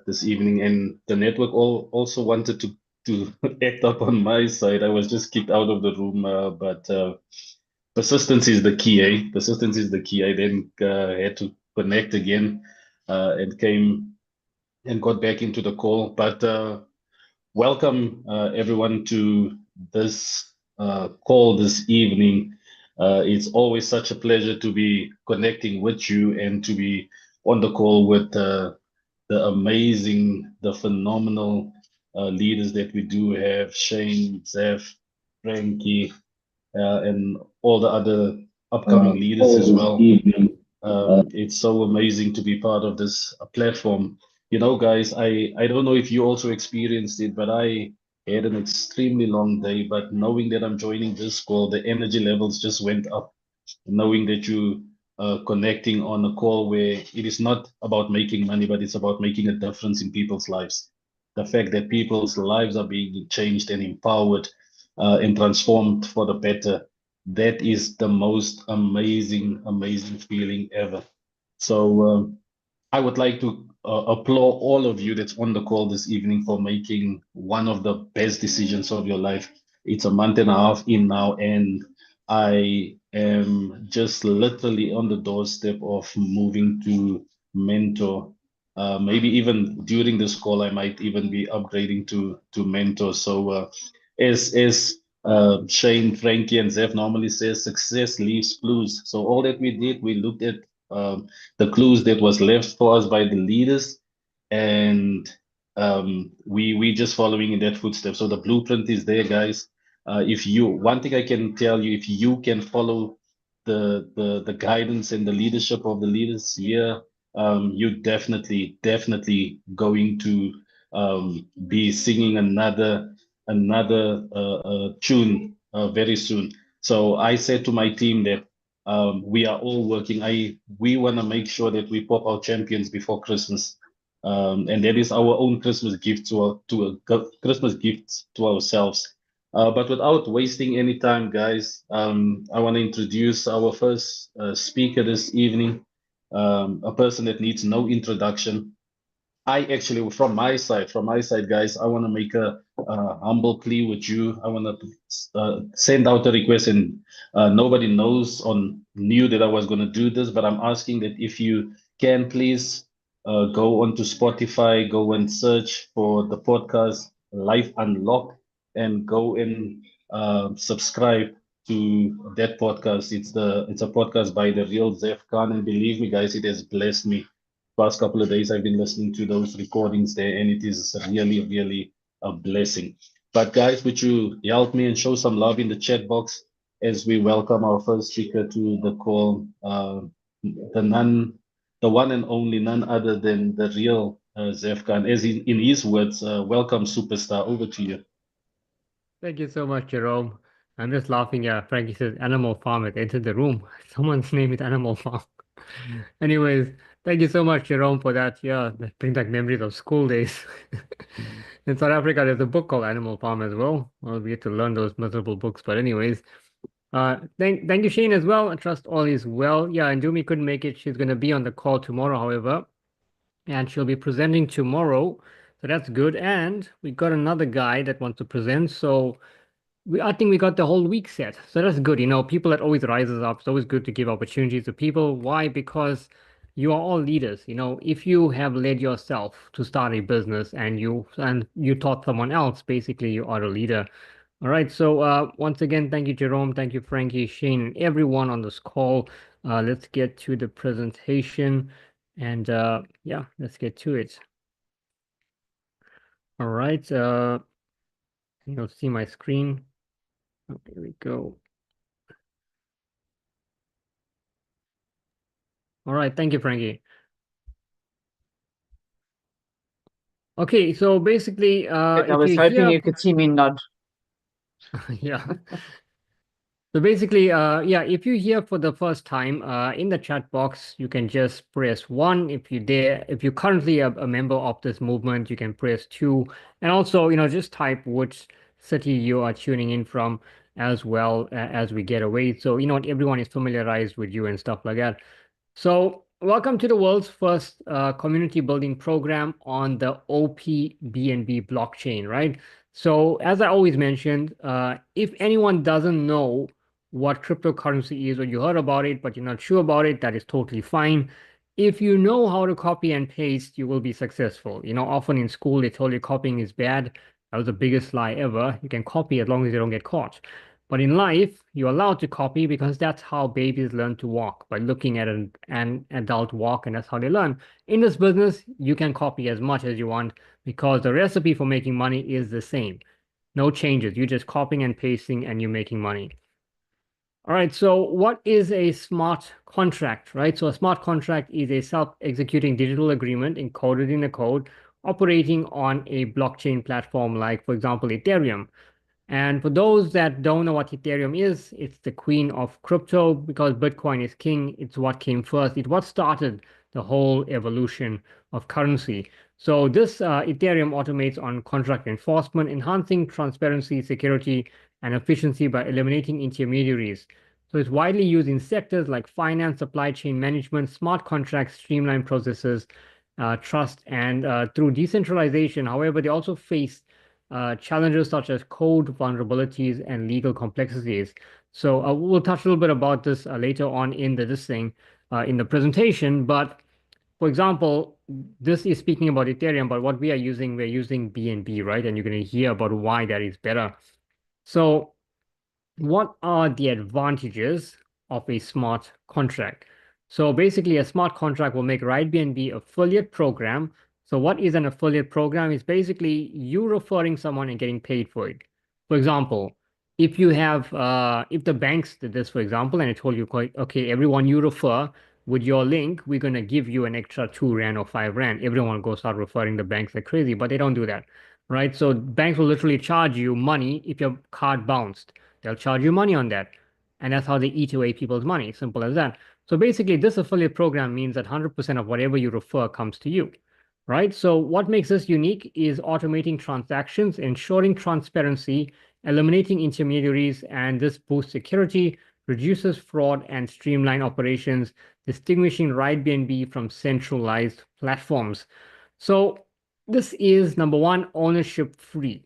this evening, and the network also wanted to act up on my side. I was just kicked out of the room, but persistence is the key, eh? Persistence is the key. I then had to connect again and came and got back into the call. But welcome everyone to this call this evening. It's always such a pleasure to be connecting with you and to be on the call with the amazing, the phenomenal leaders that we do have, Shane, Zeph, Frankie, and all the other upcoming leaders as This well. evening. It's so amazing to be part of this platform. You know, guys, I don't know if you also experienced it, but I had an extremely long day. But knowing that I'm joining this call, the energy levels just went up. Knowing that you connecting on a call where it is not about making money, but it's about making a difference in people's lives. The fact that people's lives are being changed and empowered and transformed for the better, that is the most amazing, amazing feeling ever. So I would like to applaud all of you that's on the call this evening for making one of the best decisions of your life. It's a month and a half in now, and I am just literally on the doorstep of moving to mentor. Maybe even during this call, I might even be upgrading to mentor. So, as Shane, Frankie, and Zeph normally says, success leaves clues. So all that we did, we looked at the clues that was left for us by the leaders, and we just following in that footstep. So the blueprint is there, guys. If you one thing I can tell you, if you can follow the guidance and the leadership of the leaders here, you definitely going to be singing another tune very soon. So I said to my team that we are all working. We want to make sure that we pop our champions before Christmas, and that is our own Christmas gift Christmas gift to ourselves. But without wasting any time, guys, I want to introduce our first speaker this evening, a person that needs no introduction. I actually, from my side, guys, I want to make a humble plea with you. I want to send out a request, and nobody knows or knew that I was going to do this, but I'm asking that if you can please go onto Spotify, go and search for the podcast Life Unlocked, and go and subscribe to that podcast. It's a podcast by the real Zef Khan, and believe me, guys, it has blessed me past couple of days. I've been listening to those recordings there, and it is really a blessing. But guys, would you help me and show some love in the chat box as we welcome our first speaker to the call, the one and only, none other than the real Zef Khan. As in his words, welcome superstar. Over to you. Thank you so much, Jerome. I'm just laughing. Frankie says Animal Farm had entered the room. Someone's name is Animal Farm. Anyways, thank you so much, Jerome, for that. Yeah, that brings back memories of school days. In South Africa, there's a book called Animal Farm as well. Well, we get to learn those miserable books. But anyways, thank you, Shane, as well. I trust all is well. Yeah, and Dumi couldn't make it. She's going to be on the call tomorrow, however, and she'll be presenting tomorrow. So that's good. And we got another guy that wants to present. So I think we got the whole week set. So that's good. You know, people that always rises up. It's always good to give opportunities to people. Why? Because you are all leaders. You know, if you have led yourself to start a business and you taught someone else, basically you are a leader. All right. So once again, thank you, Jerome. Thank you, Frankie, Shane, and everyone on this call. Let's get to the presentation. And yeah, let's get to it. All right. You'll see my screen. Oh, here we go. All right, thank you, Frankie. Okay, so basically, I if was you hoping hear, you could see me nod. yeah. So basically, yeah, if you hear for the first time, in the chat box, you can just press 1. If you dare, if you're currently a member of this movement, you can press 2. And also, you know, just type which city you are tuning in from as well as we get away. So, you know what, everyone is familiarized with you and stuff like that. So welcome to the world's first community building program on the OPBNB blockchain, right? So, as I always mentioned, if anyone doesn't know what cryptocurrency is, or you heard about it, but you're not sure about it, that is totally fine. If you know how to copy and paste, you will be successful. Often in school, they told you copying is bad. That was the biggest lie ever. You can copy as long as you don't get caught. But in life, you're allowed to copy because that's how babies learn to walk, by looking at an adult walk, and that's how they learn. In this business, you can copy as much as you want because the recipe for making money is the same. No changes. You're just copying and pasting and you're making money. All right, so what is a smart contract, right? So a smart contract is a self-executing digital agreement encoded in a code operating on a blockchain platform like, for example, Ethereum. And for those that don't know what Ethereum is, it's the queen of crypto because Bitcoin is king. It's what came first. It's what started the whole evolution of currency. So this Ethereum automates on contract enforcement, enhancing transparency, security, and efficiency by eliminating intermediaries. So it's widely used in sectors like finance, supply chain management, smart contracts, streamline processes, trust, and through decentralization. However, they also face challenges such as code vulnerabilities and legal complexities. So we'll touch a little bit about this later on in in the presentation. But for example, this is speaking about Ethereum, but what we're using BNB, right? And you're going to hear about why that is better. So what are the advantages of a smart contract? So basically, a smart contract will make RideBNB affiliate program. So what is an affiliate program? Is basically you referring someone and getting paid for it. For example, if the banks did this, for example, and I told you, okay, everyone you refer with your link, we're going to give you an extra 2 Rand or 5 Rand. Everyone will go start referring the banks like crazy, but they don't do that, right? So banks will literally charge you money if your card bounced. They'll charge you money on that. And that's how they eat away people's money. Simple as that. So basically, this affiliate program means that 100% of whatever you refer comes to you, right? So what makes this unique is automating transactions, ensuring transparency, eliminating intermediaries, and this boosts security, reduces fraud, and streamline operations, distinguishing RideBNB from centralized platforms. So this is number one, ownership free,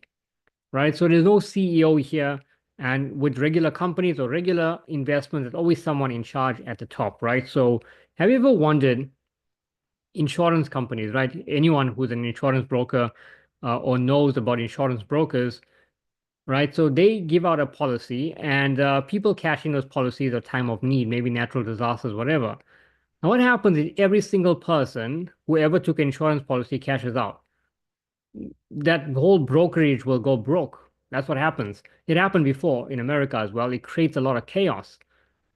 right? So there's no CEO here. And with regular companies or regular investments, there's always someone in charge at the top, right? So have you ever wondered, insurance companies, right? Anyone who's an insurance broker or knows about insurance brokers, right? So they give out a policy and people cash in those policies at time of need, maybe natural disasters, whatever. Now, what happens is every single person who ever took an insurance policy cashes out. That whole brokerage will go broke. That's what happens. It happened before in America as well. It creates a lot of chaos.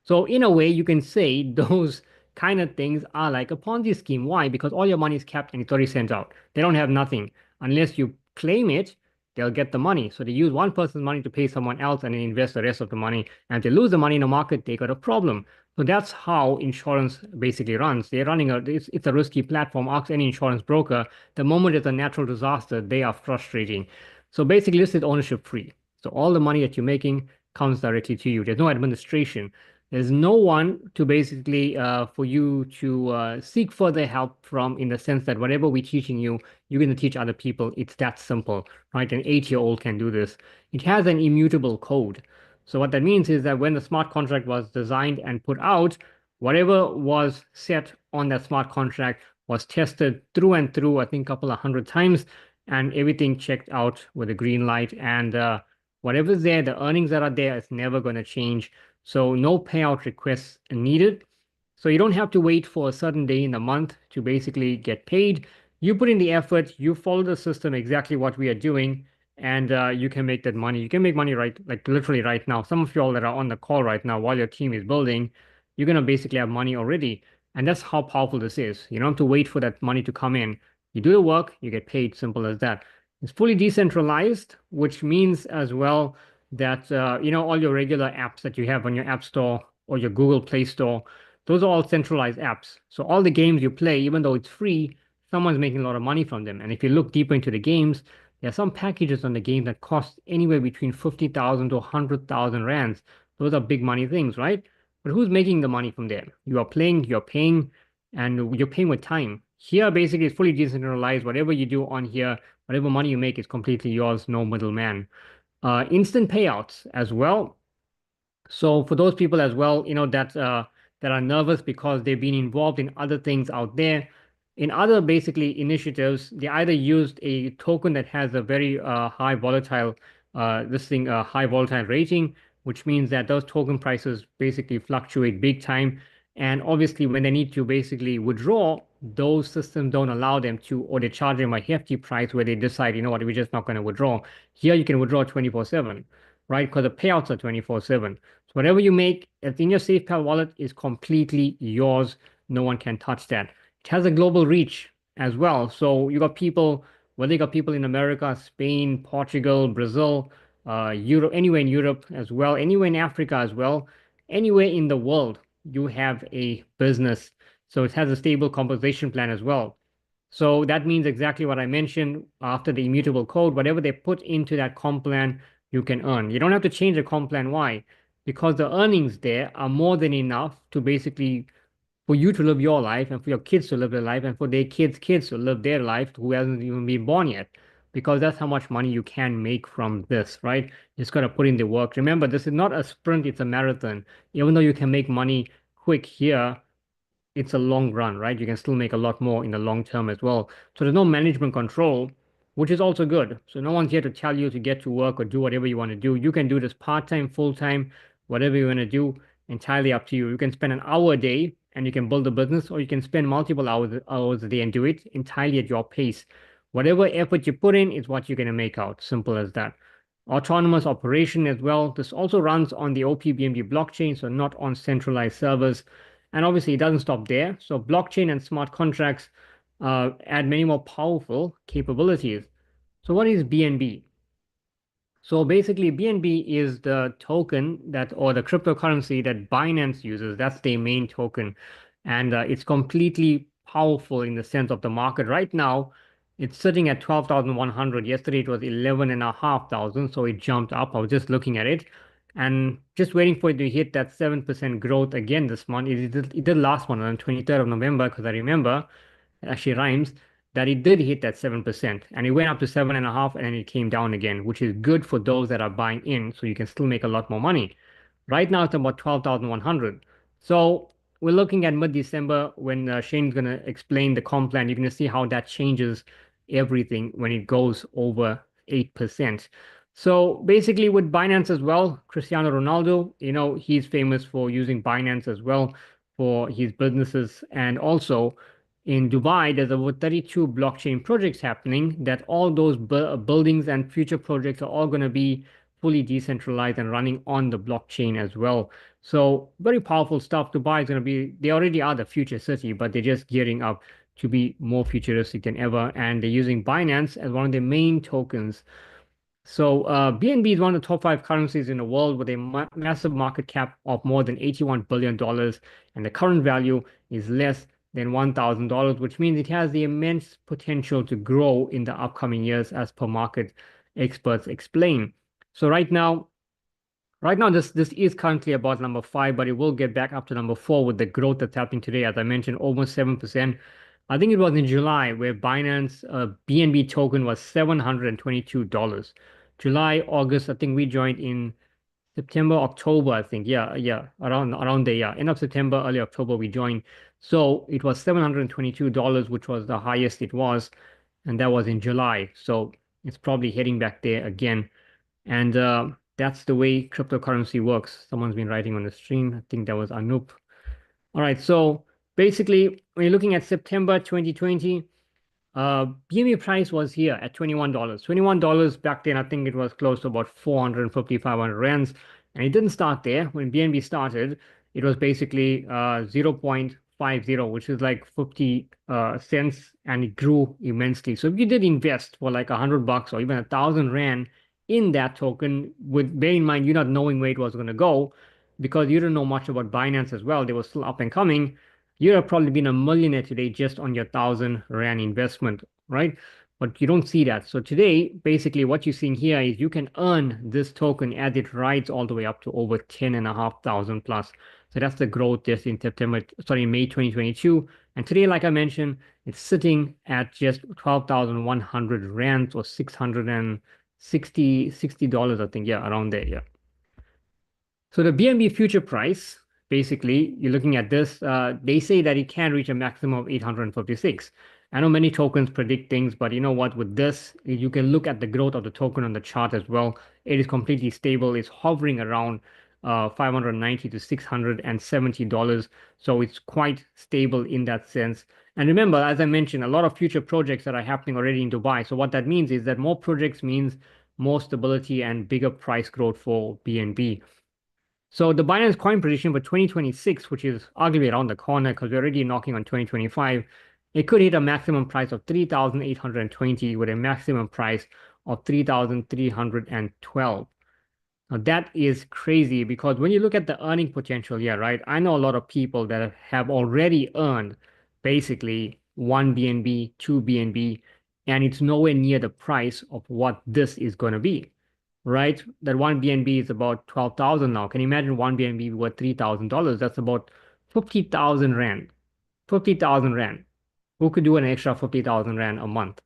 So in a way, you can say those kind of things are like a Ponzi scheme. Why? Because all your money is kept and it's already sent out. They don't have nothing. Unless you claim it, they'll get the money. So they use one person's money to pay someone else and then invest the rest of the money. And if they lose the money in the market, they got a problem. So that's how insurance basically runs. It's a risky platform. Ask any insurance broker. The moment there's a natural disaster, they are frustrating. So basically, this is ownership free. So all the money that you're making comes directly to you. There's no administration. There's no one to basically for you to seek further help from, in the sense that whatever we're teaching you, you're going to teach other people. It's that simple, right? An 8-year-old can do this. It has an immutable code. So what that means is that when the smart contract was designed and put out, whatever was set on that smart contract was tested through and through, I think a couple of hundred times, and everything checked out with a green light. And whatever's there, the earnings that are there, is never going to change. So no payout requests needed. So you don't have to wait for a certain day in the month to basically get paid. You put in the effort, you follow the system exactly what we are doing, and you can make that money. You can make money right, like literally right now. Some of you all that are on the call right now while your team is building, you're gonna basically have money already. And that's how powerful this is. You don't have to wait for that money to come in. You do the work, you get paid, simple as that. It's fully decentralized, which means as well that all your regular apps that you have on your App Store or your Google Play Store, those are all centralized apps. So all the games you play, even though it's free, someone's making a lot of money from them. And if you look deeper into the games, there are some packages on the game that cost anywhere between 50,000 to 100,000 rands. Those are big money things, right? But who's making the money from there? You are playing, you're paying, and you're paying with time. Here, basically, it's fully decentralized. Whatever you do on here, whatever money you make is completely yours, no middleman. Instant payouts as well. So for those people as well, that are nervous because they've been involved in other things out there, in other basically initiatives, they either used a token that has a very high volatile rating, which means that those token prices basically fluctuate big time. And obviously, when they need to basically withdraw, those systems don't allow them to, or they charge them a hefty price where they decide, you know what, we're just not going to withdraw. Here, you can withdraw 24/7, right? Because the payouts are 24/7. So whatever you make in your SafePal wallet is completely yours. No one can touch that. It has a global reach as well. So you got people, whether you got people in America, Spain, Portugal, Brazil, Europe, anywhere in Europe as well, anywhere in Africa as well, anywhere in the world, you have a business. So it has a stable compensation plan as well. So that means exactly what I mentioned after the immutable code, whatever they put into that comp plan, you can earn. You don't have to change the comp plan. Why? Because the earnings there are more than enough to basically for you to live your life and for your kids to live their life and for their kids to live their life who hasn't even been born yet. Because that's how much money you can make from this, right? You just got to put in the work. Remember, this is not a sprint, it's a marathon. Even though you can make money quick here, it's a long run, right? You can still make a lot more in the long term as well. So there's no management control, which is also good. So no one's here to tell you to get to work or do whatever you want to do. You can do this part-time, full-time, whatever you want to do, entirely up to you. You can spend an hour a day and you can build a business, or you can spend multiple hours a day and do it entirely at your pace. Whatever effort you put in is what you're going to make out. Simple as that. Autonomous operation as well. This also runs on the OPBMD blockchain, so not on centralized servers. And obviously, it doesn't stop there. So blockchain and smart contracts add many more powerful capabilities. So what is BNB? So basically, BNB is the token that, or the cryptocurrency that Binance uses. That's their main token. And it's completely powerful in the sense of the market. Right now, it's sitting at 12,100. Yesterday, it was 11,500. So it jumped up. I was just looking at it and just waiting for it to hit that 7% growth again this month. It did last month on the 23rd of November, because I remember it actually rhymes that it did hit that 7%, and it went up to 7.5, and then it came down again, which is good for those that are buying in, so you can still make a lot more money. Right now, it's about 12,100. So we're looking at mid-December when Shane's going to explain the comp plan. You're going to see how that changes everything when it goes over 8%. So basically with Binance as well, Cristiano Ronaldo, he's famous for using Binance as well for his businesses. And also in Dubai, there's over 32 blockchain projects happening that all those buildings and future projects are all going to be fully decentralized and running on the blockchain as well. So very powerful stuff. Dubai is going to be, they already are the future city, but they're just gearing up to be more futuristic than ever. And they're using Binance as one of their main tokens. So BNB is one of the top 5 currencies in the world with a massive market cap of more than $81 billion. And the current value is less than $1,000, which means it has the immense potential to grow in the upcoming years, as per market experts explain. So right now, this is currently about number 5, but it will get back up to number 4 with the growth that's happening today. As I mentioned, almost 7%. I think it was in July where Binance BNB token was $722. July, August, I think we joined in September, October, I think. Yeah, around there. Yeah, end of September, early October, we joined. So it was $722, which was the highest it was, and that was in July. So it's probably heading back there again. And that's the way cryptocurrency works. Someone's been writing on the stream. I think that was Anup. All right, so basically, when you're looking at September 2020, BNB price was here at $21. $21 back then, I think it was close to about 450, 500 rands. And it didn't start there. When BNB started, it was basically 0.50, which is like 50 cents, and it grew immensely. So if you did invest for like $100 or even 1,000 rand in that token, with bear in mind you're not knowing where it was going to go, because you don't know much about Binance as well. They were still up and coming. You'd have probably been a millionaire today just on your 1,000 rand investment, right? but you don't see that. So today, basically what you're seeing here is you can earn this token as it rides all the way up to over 10,500 plus. So that's the growth just in May 2022. And today, like I mentioned, it's sitting at just 12,100 rands or 660 $60, I think. Yeah, around there. Yeah. So the BNB future price, basically, you're looking at this, they say that it can reach a maximum of 856. I know many tokens predict things, but you know what? With this, you can look at the growth of the token on the chart as well. It is completely stable. It's hovering around 590 to $670. So it's quite stable in that sense. And remember, as I mentioned, a lot of future projects that are happening already in Dubai. So what that means is that more projects means more stability and bigger price growth for BNB. So the Binance Coin prediction for 2026, which is arguably around the corner because we're already knocking on 2025, it could hit a maximum price of 3,820 with a maximum price of 3,312. Now that is crazy because when you look at the earning potential here, right? I know a lot of people that have already earned basically 1 BNB, 2 BNB, and it's nowhere near the price of what this is going to be, right? That 1 BNB is about 12,000 now. Can you imagine 1 BNB worth $3,000? That's about 50,000 Rand. 50,000 Rand. Who could do an extra 50,000 Rand a month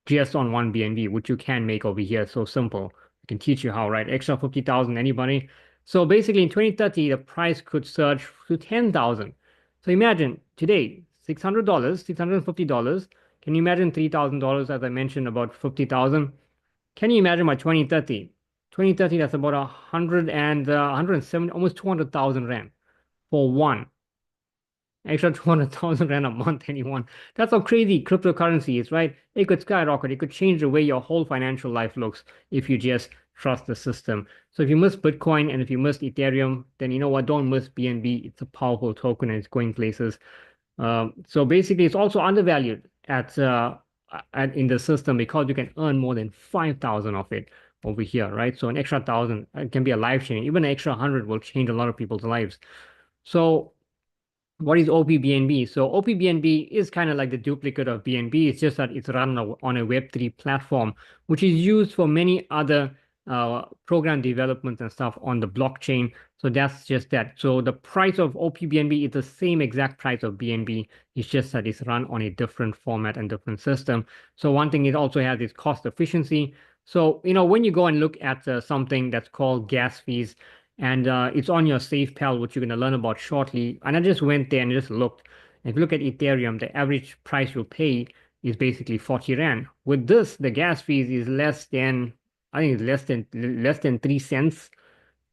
just on 1 BNB, which you can make over here? So simple. I can teach you how, right? Extra 50,000, anybody? So basically in 2030, the price could surge to 10,000. So imagine today, $600, $650. Can you imagine $3,000, as I mentioned, about 50,000? Can you imagine by 2030? 2030, that's about 170, almost 200,000 Rand for one. Extra 200,000 Rand a month, anyone. That's how crazy cryptocurrency is, right? It could skyrocket. It could change the way your whole financial life looks if you just trust the system. So if you miss Bitcoin and if you miss Ethereum, then you know what? Don't miss BNB. It's a powerful token and it's going places. So basically, it's also undervalued in the system because you can earn more than 5,000 of it over here, right? So an extra 1,000 can be a life changing. Even an extra 100 will change a lot of people's lives. So what is OPBNB? So OPBNB is kind of like the duplicate of BNB. It's just that it's run on a Web3 platform, which is used for many other program development and stuff on the blockchain. So that's just that. So the price of OPBNB is the same exact price of BNB. It's just that it's run on a different format and different system. So one thing it also has is cost efficiency. So, you know, when you go and look at something that's called gas fees, and it's on your SafePal, which you're going to learn about shortly. And I just went there and just looked. If you look at Ethereum, the average price you'll pay is basically 40 Rand. With this, the gas fees is less than, I think it's less than 3 cents.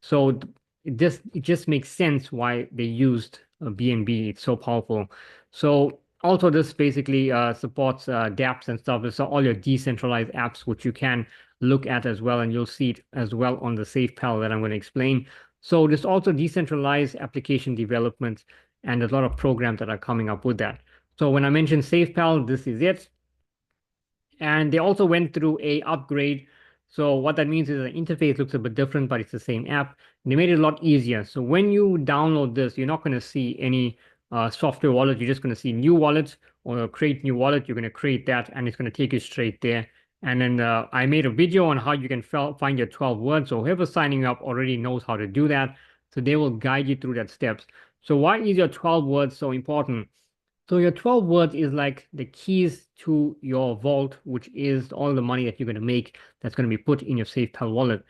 So it just makes sense why they used BNB. It's so powerful. So also this basically supports dApps and stuff. So all your decentralized apps, which you can look at as well, and you'll see it as well on the SafePal that I'm going to explain. So there's also decentralized application development and a lot of programs that are coming up with that. So when I mentioned SafePal, this is it. And they also went through a upgrade. So what that means is the interface looks a bit different, but it's the same app. And they made it a lot easier. So when you download this, you're not going to see any software wallet. You're just going to see new wallet or create new wallet. You're going to create that, and it's going to take you straight there. And then I made a video on how you can find your 12 words. So whoever's signing up already knows how to do that. So they will guide you through that steps. So why is your 12 words so important? So your 12 words is like the keys to your vault, which is all the money that you're going to make that's going to be put in your SafePal wallet.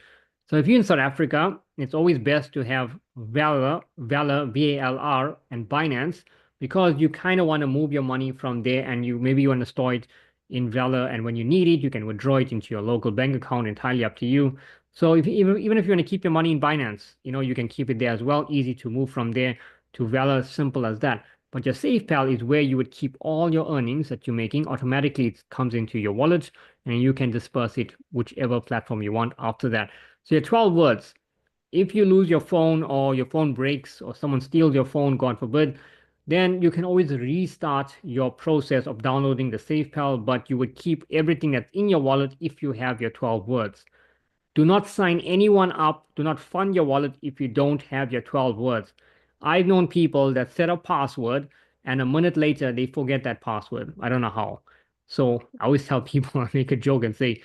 So if you're in South Africa, it's always best to have Valor, VALR, and Binance because you kind of want to move your money from there and maybe you want to store it in Valor, and when you need it, you can withdraw it into your local bank account, entirely up to you. So even if you want to keep your money in Binance, you can keep it there as well. Easy to move from there to Valor, simple as that. But your SafePal is where you would keep all your earnings that you're making. Automatically, it comes into your wallet, and you can disperse it whichever platform you want after that. So your 12 words. If you lose your phone or your phone breaks or someone steals your phone, God forbid, then you can always restart your process of downloading the SafePal, but you would keep everything that's in your wallet if you have your 12 words. Do not sign anyone up. Do not fund your wallet if you don't have your 12 words. I've known people that set a password and a minute later they forget that password. I don't know how. So I always tell people, I make a joke and say,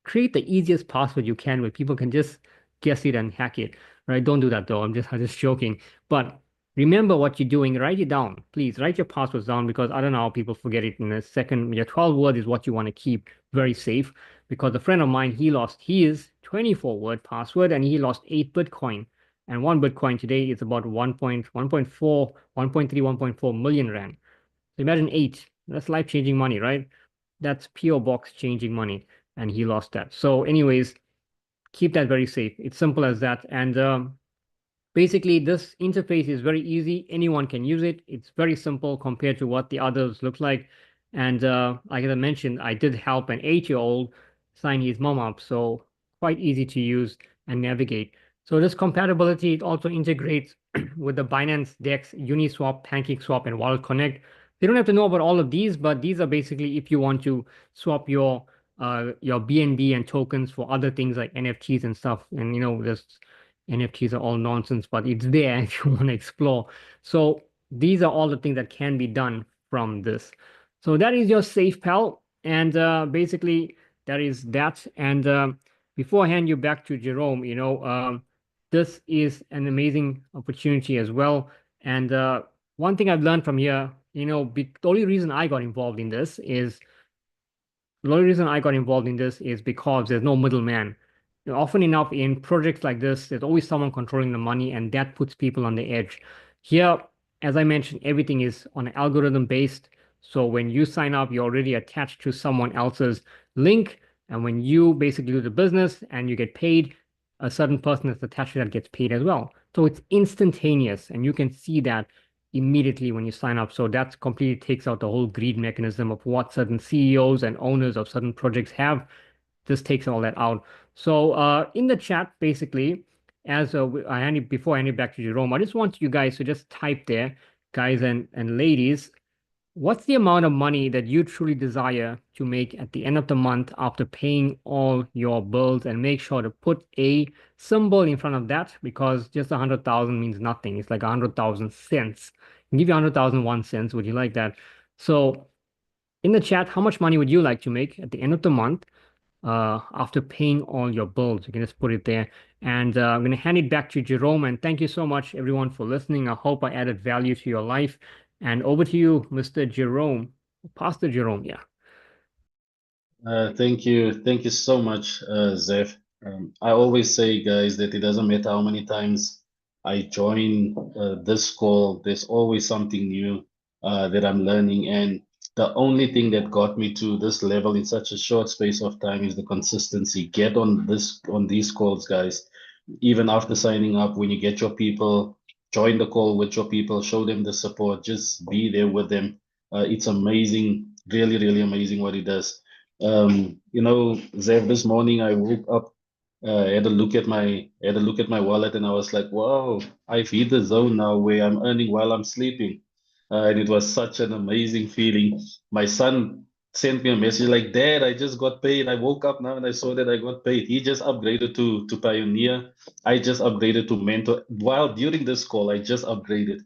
create the easiest password you can where people can just guess it and hack it, right? Don't do that though. I'm just joking. But remember what you're doing. Write it down. Please write your passwords down because I don't know how people forget it in a second. Your 12 word is what you want to keep very safe because a friend of mine, he lost his 24-word password and he lost 8 Bitcoin. And one Bitcoin today is about 1.4, 1.3, 1.4 million rand. So imagine 8. That's life-changing money, right? That's PO box changing money. And he lost that. So anyways, keep that very safe. It's simple as that. And basically, this interface is very easy. Anyone can use it. It's very simple compared to what the others look like. And like I mentioned, I did help an 8-year-old sign his mom up. So quite easy to use and navigate. So this compatibility, it also integrates with the Binance DEX, Uniswap, PancakeSwap, and Wallet Connect. You don't have to know about all of these, but these are basically if you want to swap your BNB and tokens for other things like NFTs and stuff. And there's NFTs are all nonsense, but it's there if you want to explore. So these are all the things that can be done from this. So that is your safe pal. And basically that is that. And before I hand you back to Jerome, this is an amazing opportunity as well. And one thing I've learned from here, the only reason I got involved in this is the only reason I got involved in this is because there's no middleman. Often enough, in projects like this, there's always someone controlling the money, and that puts people on the edge. Here, as I mentioned, everything is on an algorithm based. So when you sign up, you're already attached to someone else's link. And when you basically do the business and you get paid, a certain person that's attached to that gets paid as well. So it's instantaneous, and you can see that immediately when you sign up. So that completely takes out the whole greed mechanism of what certain CEOs and owners of certain projects have. This takes all that out. So in the chat, basically, as before I hand it back to Jerome, I just want you guys to just type there, guys and ladies, what's the amount of money that you truly desire to make at the end of the month after paying all your bills, and make sure to put a symbol in front of that because just 100,000 means nothing. It's like 100,000 cents. I'll give you 100,001 cents. Would you like that? So in the chat, how much money would you like to make at the end of the month after paying all your bills? You can just put it there. And I'm going to hand it back to Jerome. And thank you so much, everyone, for listening. I hope I added value to your life. And over to you, Mr. Jerome. Pastor Jerome, yeah. Thank you. Thank you so much, Zeph. I always say, guys, that it doesn't matter how many times I join this call, there's always something new that I'm learning. And the only thing that got me to this level in such a short space of time is the consistency. Get on these calls, guys. Even after signing up, when you get your people, join the call with your people, show them the support, just be there with them. It's amazing, really, really amazing what it does. Zev, this morning I woke up, had a look at my wallet, and I was like, wow, I've hit the zone now where I'm earning while I'm sleeping. And it was such an amazing feeling. My son sent me a message like, Dad, I just got paid. I woke up now and I saw that I got paid. He just upgraded to Pioneer. I just upgraded to Mentor. While during this call, I just upgraded.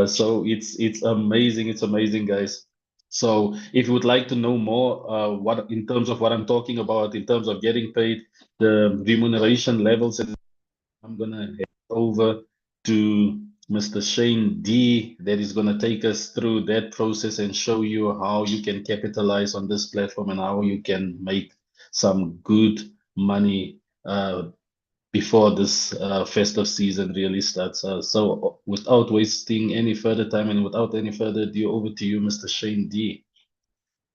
So it's amazing. It's amazing, guys. So if you would like to know more, what in terms of what I'm talking about, in terms of getting paid, the remuneration levels, and I'm gonna head over to Mr. Shane D that is gonna take us through that process and show you how you can capitalize on this platform and how you can make some good money before this festive season really starts. So without wasting any further time and without any further ado, over to you, Mr. Shane D.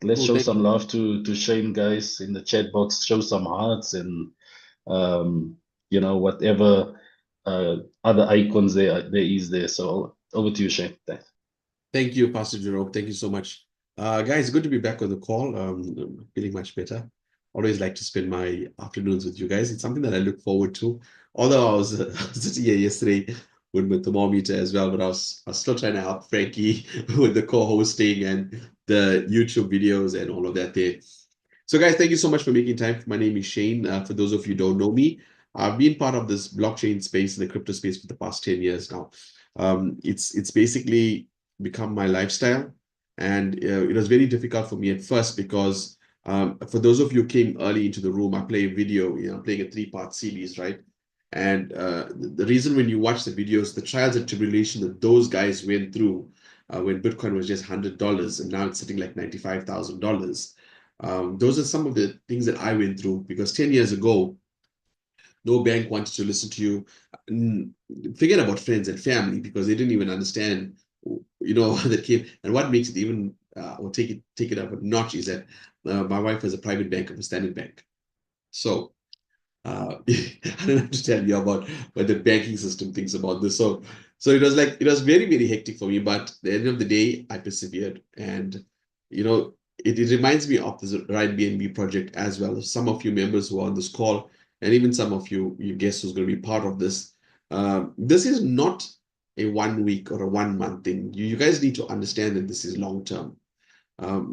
Let's Cool, show thank some you. love to Shane, guys, in the chat box. Show some hearts and whatever other icons there is there. So over to you, Shane. Thanks. Thank you, Pastor Jerome. Thank you so much. Guys, good to be back on the call. Feeling much better. Always like to spend my afternoons with you guys. It's something that I look forward to. Although I was sitting here yesterday with my thermometer as well, but I was still trying to help Frankie with the co-hosting and the YouTube videos and all of that there. So guys, thank you so much for making time. My name is Shane. For those of you who don't know me, I've been part of this blockchain space and the crypto space for the past 10 years now. It's basically become my lifestyle. And it was very difficult for me at first because for those of you who came early into the room, I play a video, playing a 3-part series, right? And the reason when you watch the videos, the trials and tribulation that those guys went through when Bitcoin was just $100 and now it's sitting like $95,000. Those are some of the things that I went through, because 10 years ago, no bank wanted to listen to you. Forget about friends and family, because they didn't even understand, that came. And what makes it even, or take it up a notch, is that my wife was a private banker for Standard Bank. So I don't have to tell you about what the banking system thinks about this. So it was very, very hectic for me. But at the end of the day, I persevered. And, it reminds me of the Ride BNB project as well. Some of you members who are on this call, and even some of you guests who's going to be part of this. This is not a 1 week or a 1 month thing. You guys need to understand that this is long term.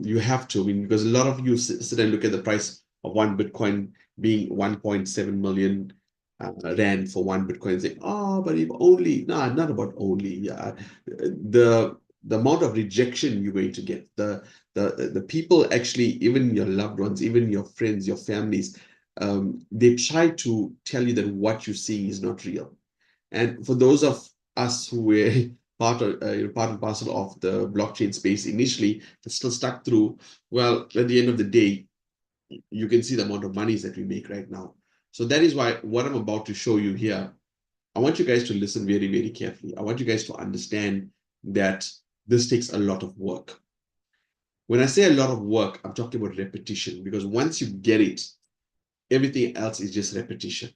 You have to, because a lot of you sit and look at the price of one Bitcoin being 1.7 million Rand for one Bitcoin, and say, oh, but if only, not about only. Yeah, the amount of rejection you're going to get, the people, actually, even your loved ones, even your friends, your families, they try to tell you that what you're seeing is not real. And for those of us who were part and parcel of the blockchain space initially, but still stuck through, well, at the end of the day, you can see the amount of monies that we make right now. So that is why what I'm about to show you here, I want you guys to listen very, very carefully. I want you guys to understand that this takes a lot of work. When I say a lot of work, I'm talking about repetition, because once you get it, everything else is just repetition.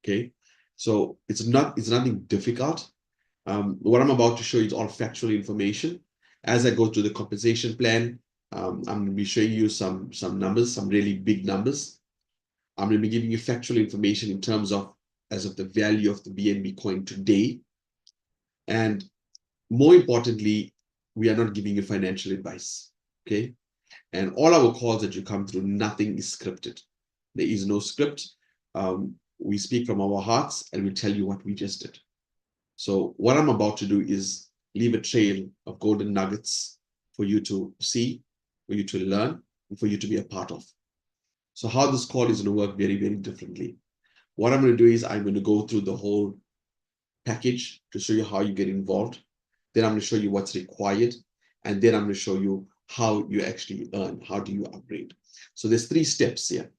Okay, so it's nothing difficult. What I'm about to show you is all factual information. As I go through the compensation plan, I'm going to be showing you some numbers, some really big numbers. I'm going to be giving you factual information in terms of as of the value of the BNB coin today. And more importantly, we are not giving you financial advice. Okay. And all our calls that you come through, nothing is scripted. There is no script. We speak from our hearts and we tell you what we just did. So what I'm about to do is leave a trail of golden nuggets for you to see, for you to learn, and for you to be a part of. So how this call is going to work very, very differently. What I'm going to do is I'm going to go through the whole package to show you how you get involved. Then I'm going to show you what's required. And then I'm going to show you how you actually earn. How do you upgrade? So there's 3 steps here.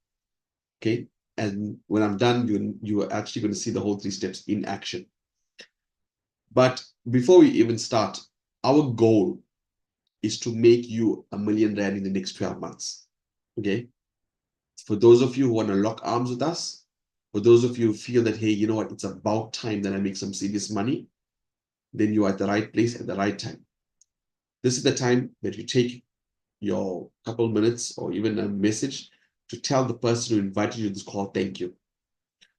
Okay. And when I'm done, you are actually going to see the whole 3 steps in action. But before we even start, our goal is to make you R1 million in the next 12 months. Okay. For those of you who want to lock arms with us, for those of you who feel that, hey, you know what, it's about time that I make some serious money, then you are at the right place at the right time. This is the time that you take your couple minutes or even a message to tell the person who invited you to this call, thank you.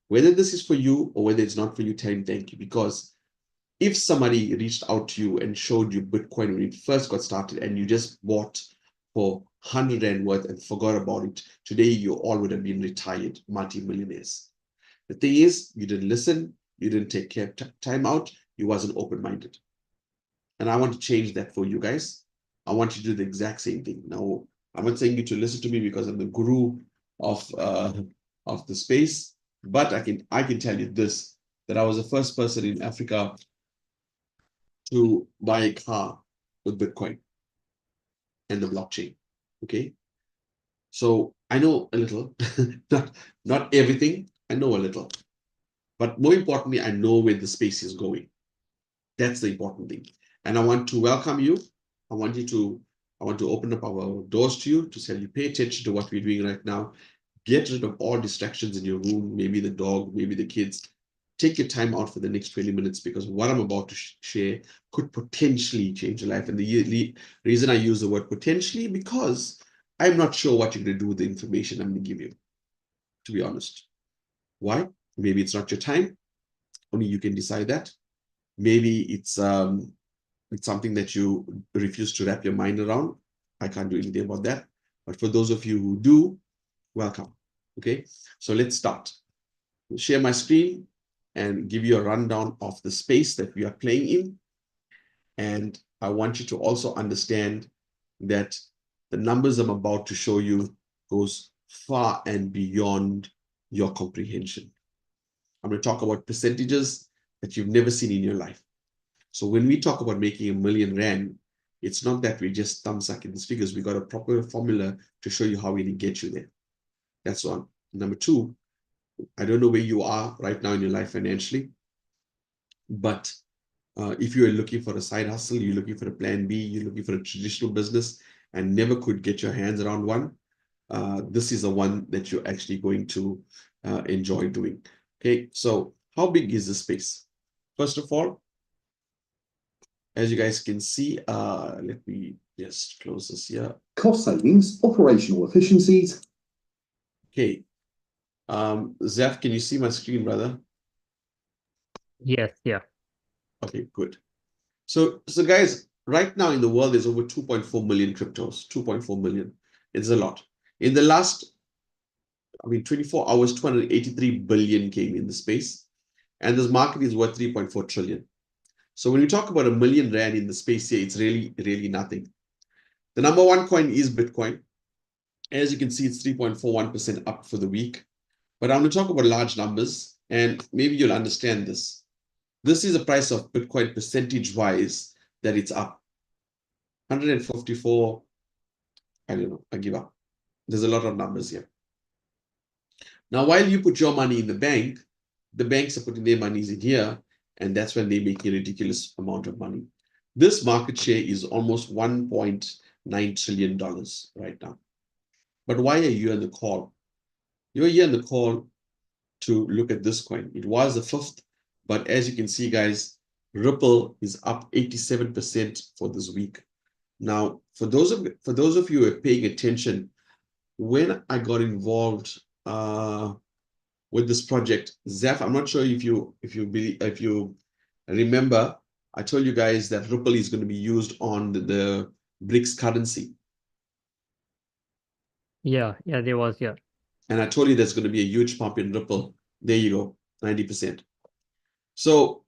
Whether this is for you or whether it's not for you, tell him thank you. Because if somebody reached out to you and showed you Bitcoin when it first got started and you just bought for 100 Rand worth and forgot about it, today you all would have been retired multi-millionaires. The thing is, you didn't listen, you didn't take time out, you wasn't open-minded. And I want to change that for you guys. I want you to do the exact same thing. Now, I'm not saying you to listen to me because I'm the guru of the space, but I can tell you this, that I was the first person in Africa to buy a car with Bitcoin and the blockchain. Okay. So I know a little, not everything, I know a little. But more importantly, I know where the space is going. That's the important thing. And I want to welcome you. I want to open up our doors to you to say you pay attention to what we're doing right now. Get rid of all distractions in your room, maybe the dog, maybe the kids. Take your time out for the next 20 minutes because what I'm about to share could potentially change your life. And the reason I use the word potentially, because I'm not sure what you're going to do with the information I'm going to give you, to be honest. Why? Maybe it's not your time. Only you can decide that. Maybe it's something that you refuse to wrap your mind around. I can't do anything about that. But for those of you who do, welcome. Okay, so let's start. I'll share my screen and give you a rundown of the space that we are playing in. And I want you to also understand that the numbers I'm about to show you goes far and beyond your comprehension. I'm going to talk about percentages that you've never seen in your life. So when we talk about making R1 million, it's not that we just thumb suck in these figures. We got a proper formula to show you how we can get you there. That's one. Number two, I don't know where you are right now in your life financially, but if you are looking for a side hustle, you're looking for a plan B, you're looking for a traditional business and never could get your hands around one, this is the one that you're actually going to enjoy doing. Okay, so how big is the space? First of all, as you guys can see, let me just close this here. Cost savings, operational efficiencies. Okay, Zaf, can you see my screen, brother? Yes, yeah. Okay, good. So guys, right now in the world, there's over 2.4 million cryptos, 2.4 million. It's a lot. In the last, 24 hours, 283 billion came in the space. And this market is worth 3.4 trillion. So when we talk about R1 million in the space here, it's really, really nothing. The number one coin is Bitcoin. As you can see, it's 3.41% up for the week. But I'm going to talk about large numbers, and maybe you'll understand this. This is the price of Bitcoin percentage-wise that it's up. 154, I don't know, I give up. There's a lot of numbers here. Now, while you put your money in the banks are putting their monies in here, and that's when they make a ridiculous amount of money. This market share is almost $1.9 trillion right now. But why are you on the call? You're here on the call to look at this coin. It was the fifth, but as you can see, guys, Ripple is up 87% for this week. Now, for those of you who are paying attention, when I got involved with this project, Zaf, I'm not sure if you remember, I told you guys that Ripple is going to be used on the BRICS currency. Yeah, there was, yeah. And I told you there's going to be a huge pump in Ripple. There you go, 90%. So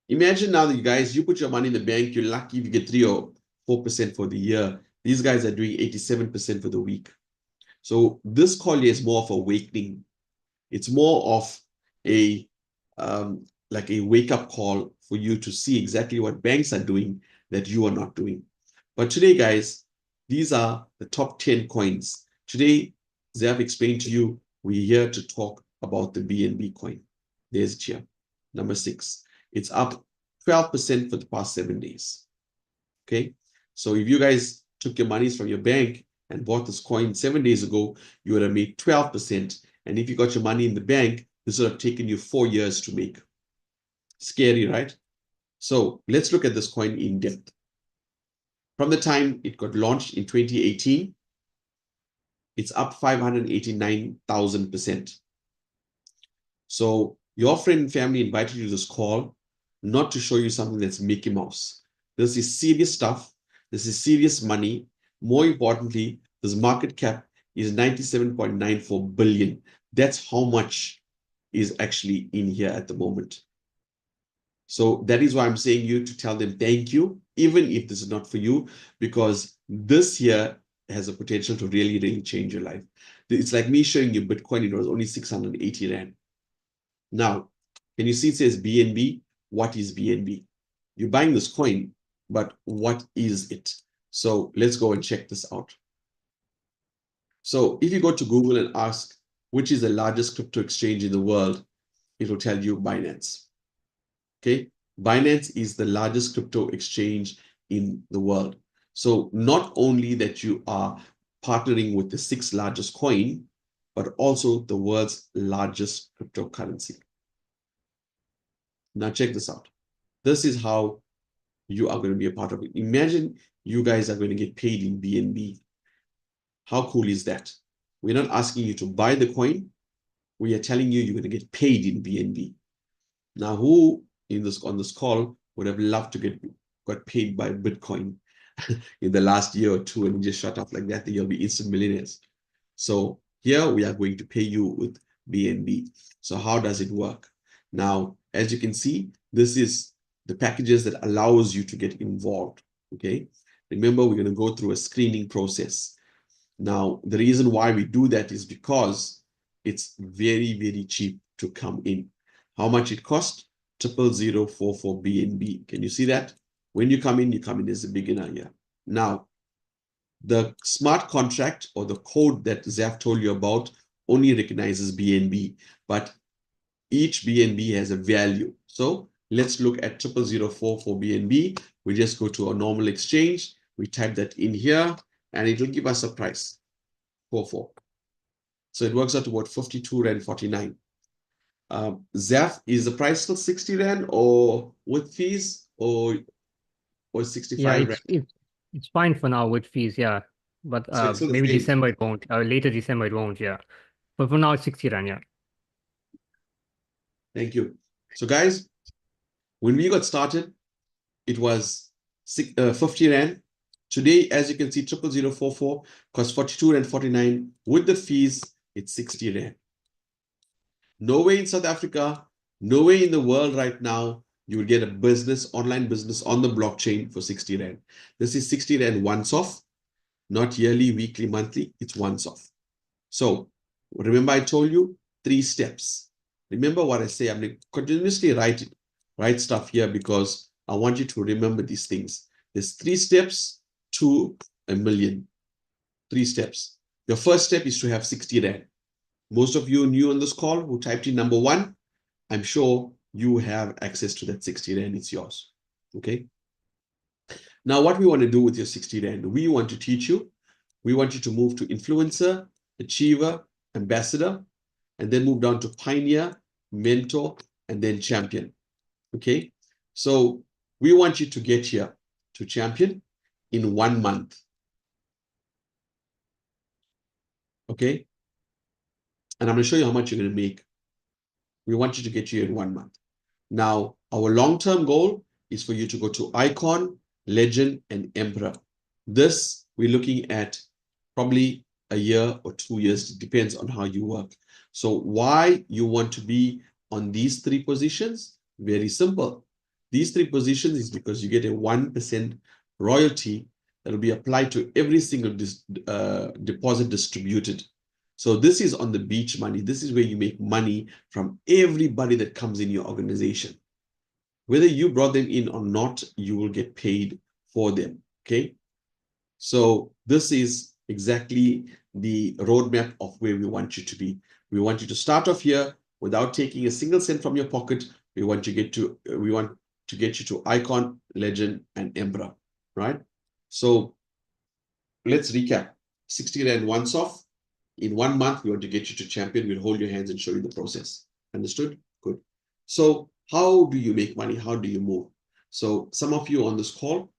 imagine now that you put your money in the bank, you're lucky if you get 3 or 4% for the year. These guys are doing 87% for the week. So this call here is more of awakening. It's more of a like a wake-up call for you to see exactly what banks are doing that you are not doing. But today, guys, these are the top 10 coins. Today, as I've explained to you, we're here to talk about the BNB coin. There's it here, number 6. It's up 12% for the past 7 days. Okay, so if you guys took your monies from your bank and bought this coin 7 days ago, you would have made 12%. And if you got your money in the bank, this would have taken you 4 years to make. Scary, right? So let's look at this coin in depth. From the time it got launched in 2018, it's up 589,000%. So your friend and family invited you to this call not to show you something that's Mickey Mouse. This is serious stuff. This is serious money. More importantly, this market cap is 97.94 billion. That's how much is actually in here at the moment. So that is why I'm saying you to tell them thank you, even if this is not for you, because this here has a potential to really, really change your life. It's like me showing you Bitcoin, it was only 680 Rand. Now, can you see it says BNB? What is BNB? You're buying this coin, but what is it? So let's go and check this out. So if you go to Google and ask, which is the largest crypto exchange in the world, it will tell you Binance. Okay, Binance is the largest crypto exchange in the world. So not only that you are partnering with the 6th largest coin, but also the world's largest cryptocurrency. Now check this out. This is how you are going to be a part of it. Imagine you guys are going to get paid in BNB. How cool is that? We're not asking you to buy the coin. We are telling you you're going to get paid in BNB. Now, who on this call would have loved to got paid by Bitcoin in the last year or two and just shut up like that, then you'll be instant millionaires. So here we are going to pay you with BNB. So how does it work? Now, as you can see, this is the packages that allows you to get involved. Okay, Remember, we're going to go through a screening process. Now, the reason why we do that is because it's very, very cheap to come in. How much it costs? 00044 BNB. Can you see that? When you come in as a beginner here. Now, the smart contract or the code that Zaf told you about only recognizes BNB, but each BNB has a value. So let's look at 00044 BNB. We just go to a normal exchange. We type that in here and it will give us a price, 44. So it works out to about 52 Rand 49. Zaf, is the price still 60 Rand or with fees or 65 Rand? It's fine for now with fees, yeah. But So it's still the maybe same. December it won't. Later December it won't, yeah. But for now it's 60 Rand, yeah. Thank you. So guys, when we got started, it was 50 Rand. Today, as you can see, 00044 costs 42 Rand 49. With the fees, it's 60 Rand. Nowhere in South Africa, nowhere in the world right now, you will get a business, online business on the blockchain for 60 Rand. This is 60 Rand once off, not yearly, weekly, monthly. It's once off. So remember I told you 3 steps. Remember what I say. I'm going to continuously write stuff here because I want you to remember these things. There's 3 steps to a million. 3 steps. Your first step is to have 60 Rand. Most of you new on this call who typed in number 1, I'm sure you have access to that 60 Rand. It's yours. Okay. Now, what we want to do with your 60 Rand, we want to teach you. We want you to move to influencer, achiever, ambassador, and then move down to pioneer, mentor, and then champion. Okay. So we want you to get here to champion in 1 month. Okay. And I'm going to show you how much you're going to make. We want you to get here in 1 month. Now, our long-term goal is for you to go to icon, legend, and emperor. This, we're looking at probably a year or 2 years. It depends on how you work. So why you want to be on these 3 positions? Very simple. These 3 positions is because you get a 1% royalty that will be applied to every single deposit distributed. So this is on the beach money. This is where you make money from everybody that comes in your organization. Whether you brought them in or not, you will get paid for them. Okay. So this is exactly the roadmap of where we want you to be. We want you to start off here without taking a single cent from your pocket. We want to get you to icon, legend, and emperor, right? So let's recap. 60 Rand once off. In 1 month, we want to get you to champion. We'll hold your hands and show you the process. Understood? Good. So how do you make money? How do you move? So some of you on this call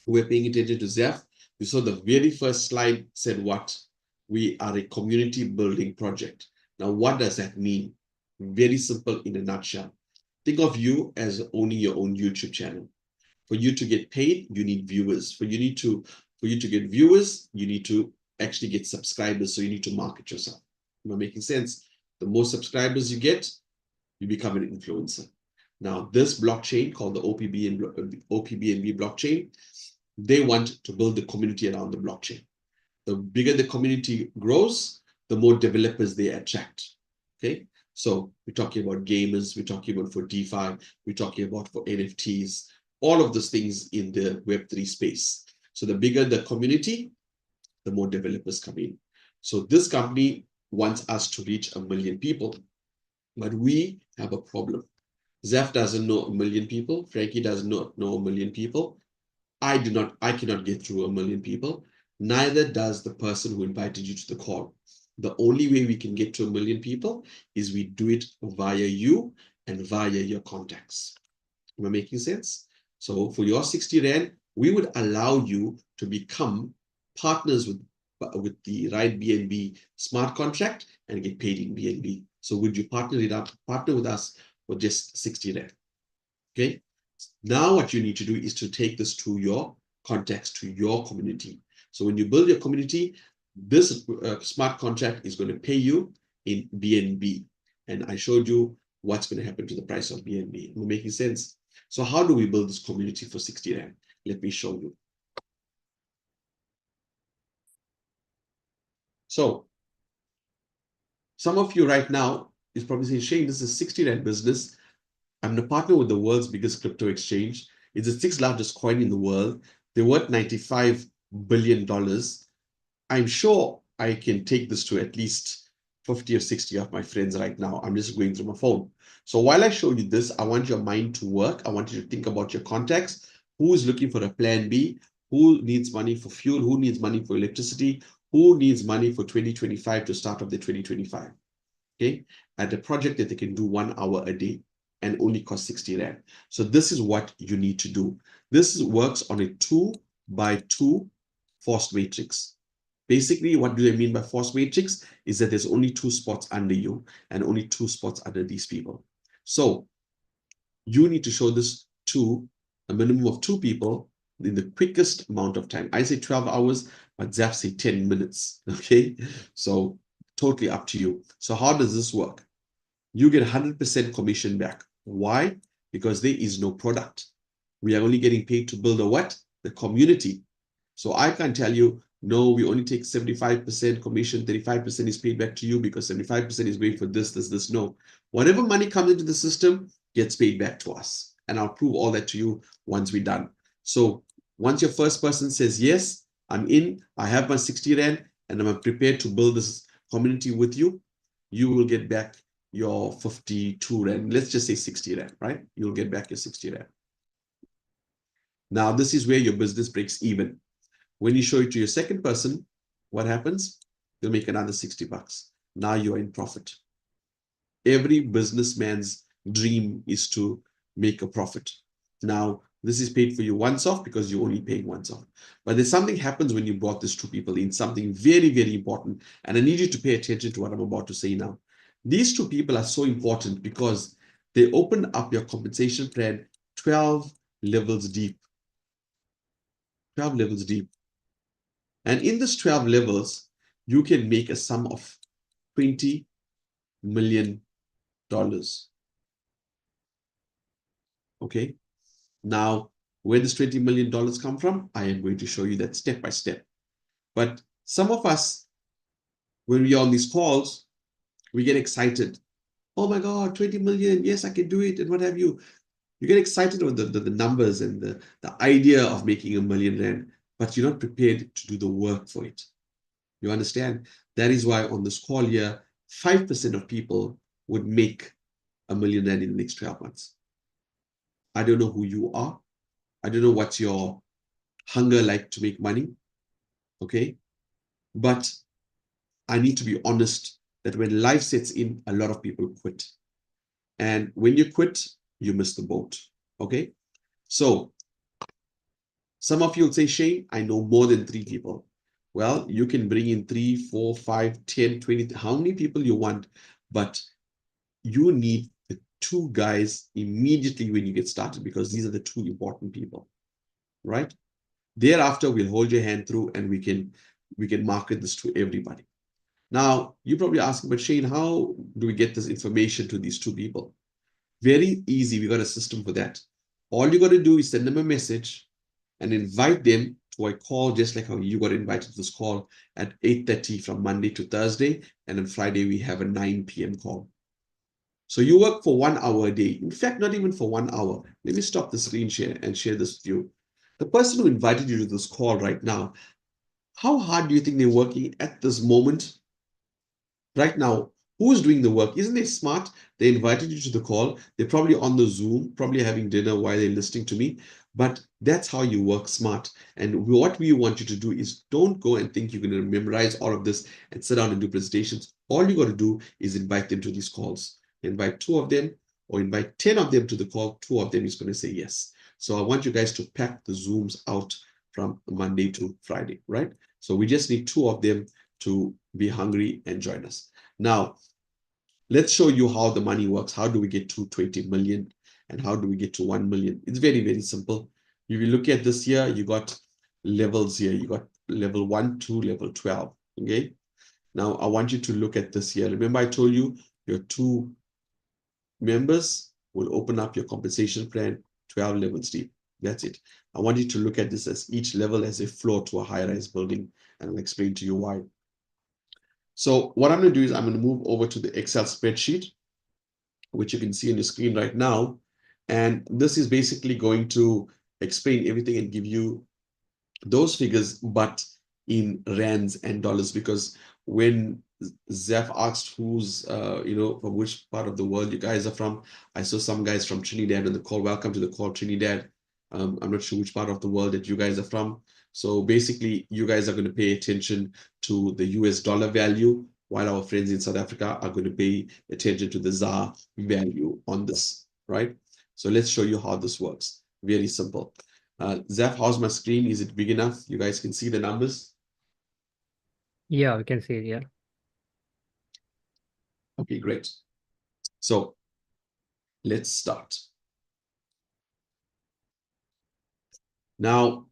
who are paying attention to Zaf, you saw the very first slide said what? We are a community building project. Now, what does that mean? Very simple in a nutshell. Think of you as owning your own YouTube channel. For you to get paid, you need viewers. For you to get viewers, you need to actually get subscribers. So you need to market yourself. Am I making sense? The more subscribers you get, you become an influencer. Now, this blockchain called the OPBNB blockchain, they want to build the community around the blockchain. The bigger the community grows, the more developers they attract. Okay, so we're talking about gamers, we're talking about for DeFi, we're talking about for NFTs, all of those things in the Web3 space. So the bigger the community, the more developers come in. So this company wants us to reach 1 million people, but we have a problem. Zaf doesn't know 1 million people. Frankie does not know 1 million people. I cannot get through 1 million people. Neither does the person who invited you to the call. The only way we can get to 1 million people is we do it via you and via your contacts. Am I making sense? So for your 60 Rand, we would allow you to become partners with the Ride BNB smart contract and get paid in BNB. So would you partner with us for just 60 Rand? Okay. Now what you need to do is to take this to your contacts, to your community. So when you build your community, this smart contract is going to pay you in BNB. And I showed you what's going to happen to the price of BNB. Am I making sense? So how do we build this community for 60 Rand? Let me show you. So some of you right now is probably saying, Shane, this is a 60 Rand business. I'm a partner with the world's biggest crypto exchange. It's the 6th largest coin in the world. They're worth $95 billion. I'm sure I can take this to at least 50 or 60 of my friends right now. I'm just going through my phone. So while I show you this, I want your mind to work. I want you to think about your contacts. Who is looking for a plan B? Who needs money for fuel? Who needs money for electricity? Who needs money for 2025 to start off the 2025? Okay, at a project that they can do 1 hour a day and only cost 60 Rand. So this is what you need to do. This works on a 2x2 forced matrix. Basically, what do they mean by forced matrix? Is that there's only 2 spots under you and only 2 spots under these people. So you need to show this to a minimum of 2 people in the quickest amount of time. I say 12 hours, but Zaf say 10 minutes. Okay, so totally up to you. So how does this work? You get 100% commission back. Why? Because there is no product. We are only getting paid to build a what? The community. So I can tell you, no, we only take 75% commission, 35% is paid back to you because 75% is paid for this. No. Whatever money comes into the system gets paid back to us. And I'll prove all that to you once we're done. So once your first person says, yes, I'm in, I have my 60 Rand, and I'm prepared to build this community with you, you will get back your 52 Rand. Let's just say 60 Rand, right? You'll get back your 60 Rand. Now, this is where your business breaks even. When you show it to your second person, what happens? You'll make another 60 bucks. Now you're in profit. Every businessman's dream is to make a profit. Now, this is paid for you once off because you're only paying once off. But there's something happens when you brought these 2 people in, something very, very important. And I need you to pay attention to what I'm about to say now. These 2 people are so important because they open up your compensation plan 12 levels deep. 12 levels deep. And in this 12 levels, you can make a sum of $20 million. Okay. Now, where does $20 million come from? I am going to show you that step by step. But some of us, when we are on these calls, we get excited. Oh my God, 20 million. Yes, I can do it. And what have you? You get excited with the numbers and the idea of making $1 million Rand, but you're not prepared to do the work for it. You understand? That is why on this call here, 5% of people would make $1 million Rand in the next 12 months. I don't know who you are. I don't know what's your hunger like to make money. Okay. But I need to be honest that when life sets in, a lot of people quit. And when you quit, you miss the boat. Okay. So some of you will say, Shane, I know more than 3 people. Well, you can bring in 3, 4, 5, 10, 20, how many people you want, but you need the 2 guys immediately when you get started because these are the 2 important people, right? Thereafter, we'll hold your hand through and we can market this to everybody. Now, you're probably asking, but Shane, how do we get this information to these 2 people? Very easy. We got a system for that. All you got to do is send them a message and invite them to a call, just like how you got invited to this call at 8:30 from Monday to Thursday. And on Friday, we have a 9 p.m. call. So you work for 1 hour a day. In fact, not even for 1 hour. Let me stop the screen share and share this with you. The person who invited you to this call right now, how hard do you think they're working at this moment? Right now, who's doing the work? Isn't it smart? They invited you to the call. They're probably on the Zoom, probably having dinner while they're listening to me. But that's how you work smart. And what we want you to do is don't go and think you're going to memorize all of this and sit down and do presentations. All you got to do is invite them to these calls. Invite 2 of them or invite 10 of them to the call. 2 of them is going to say yes. So I want you guys to pack the Zooms out from Monday to Friday, right? So we just need 2 of them to be hungry and join us. Now, let's show you how the money works. How do we get to 20 million and how do we get to 1 million? It's very, very simple. If you look at this here, you got levels here. You got level 1 to level 12, okay? Now, I want you to look at this here. Remember I told you your 2 members will open up your compensation plan 12 levels deep. That's it. I want you to look at this as each level as a floor to a high-rise building, and I'll explain to you why. So what I'm going to do is I'm going to move over to the Excel spreadsheet, which you can see on the screen right now. And this is basically going to explain everything and give you those figures, but in rands and dollars, because when Zeph asked who's, from which part of the world you guys are from, I saw some guys from Trinidad on the call. Welcome to the call, Trinidad. I'm not sure which part of the world that you guys are from. So basically, you guys are going to pay attention to the US dollar value, while our friends in South Africa are going to pay attention to the ZAR value on this, right? So let's show you how this works. Very simple. Zeph, how's my screen? Is it big enough? You guys can see the numbers? Yeah, we can see it, yeah. Okay, great. So let's start. Now,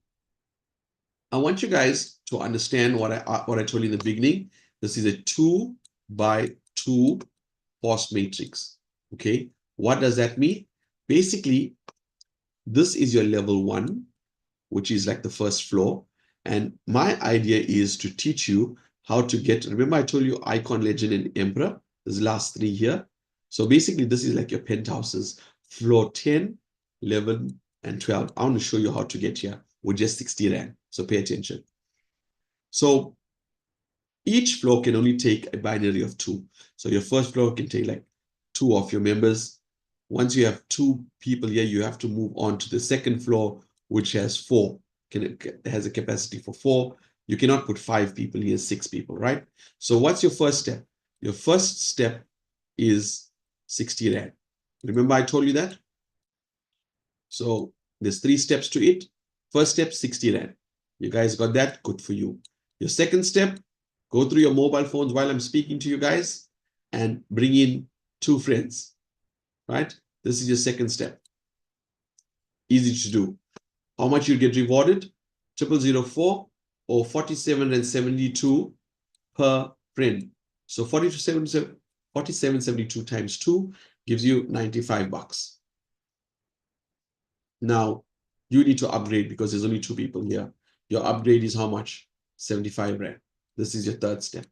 I want you guys to understand what I told you in the beginning. This is a 2 by 2 post matrix. Okay, what does that mean? Basically, this is your level 1, which is like the first floor. And my idea is to teach you how to get, remember I told you Icon, Legend, and Emperor, these last 3 here. So basically this is like your penthouses, floor 10, 11, and 12. I want to show you how to get here with just 60 Rand. So pay attention. So each floor can only take a binary of 2. So your first floor can take like 2 of your members. Once you have 2 people here, you have to move on to the second floor, which has 4. Has a capacity for 4. You cannot put 5 people here, 6 people, right? So what's your first step? Your first step is 60 Rand. Remember I told you that? So there's 3 steps to it. First step, 60 Rand. You guys got that? Good for you. Your second step, go through your mobile phones while I'm speaking to you guys and bring in 2 friends, right? This is your second step. Easy to do. How much you get rewarded? 0004 or 47.72 per friend. So 47.72 times 2 gives you 95 bucks. Now you need to upgrade because there's only 2 people here. Your upgrade is how much? 75 Rand. This is your third step.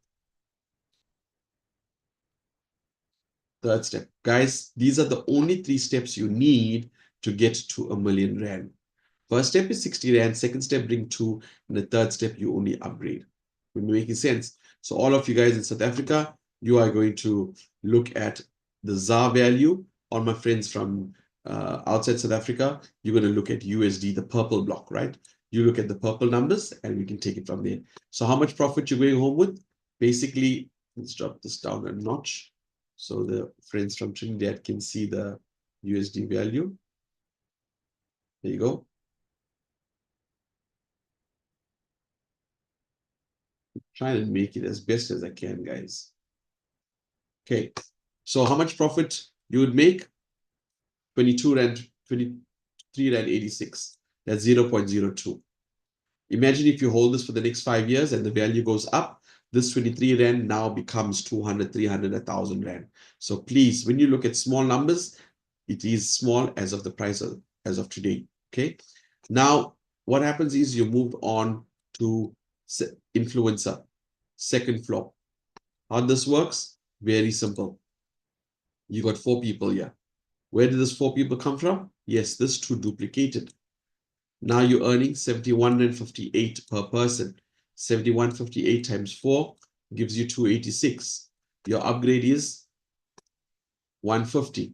Third step. Guys, these are the only 3 steps you need to get to R1,000,000 Rand. First step is 60 Rand, second step bring 2, and the third step you only upgrade. We're making sense. So all of you guys in South Africa, you are going to look at the ZAR value. All my friends from outside South Africa, you're going to look at USD, the purple block, right? You look at the purple numbers and we can take it from there. So how much profit you're going home with? Basically, let's drop this down a notch so the friends from Trinidad can see the USD value. There you go. Trying to make it as best as I can, guys. Okay, so how much profit you would make? 22 Rand, 23 Rand 86. That's 0.02. Imagine if you hold this for the next 5 years and the value goes up, this 23 Rand now becomes 200, 300, 1,000 Rand. So please, when you look at small numbers, it is small as of the price as of today. Okay. Now, what happens is you moved on to influencer, second floor. How this works? Very simple. You got 4 people here. Where did this 4 people come from? Yes, this 2 duplicated. Now you're earning 71.58 per person. 71.58 times 4 gives you 286. Your upgrade is 150.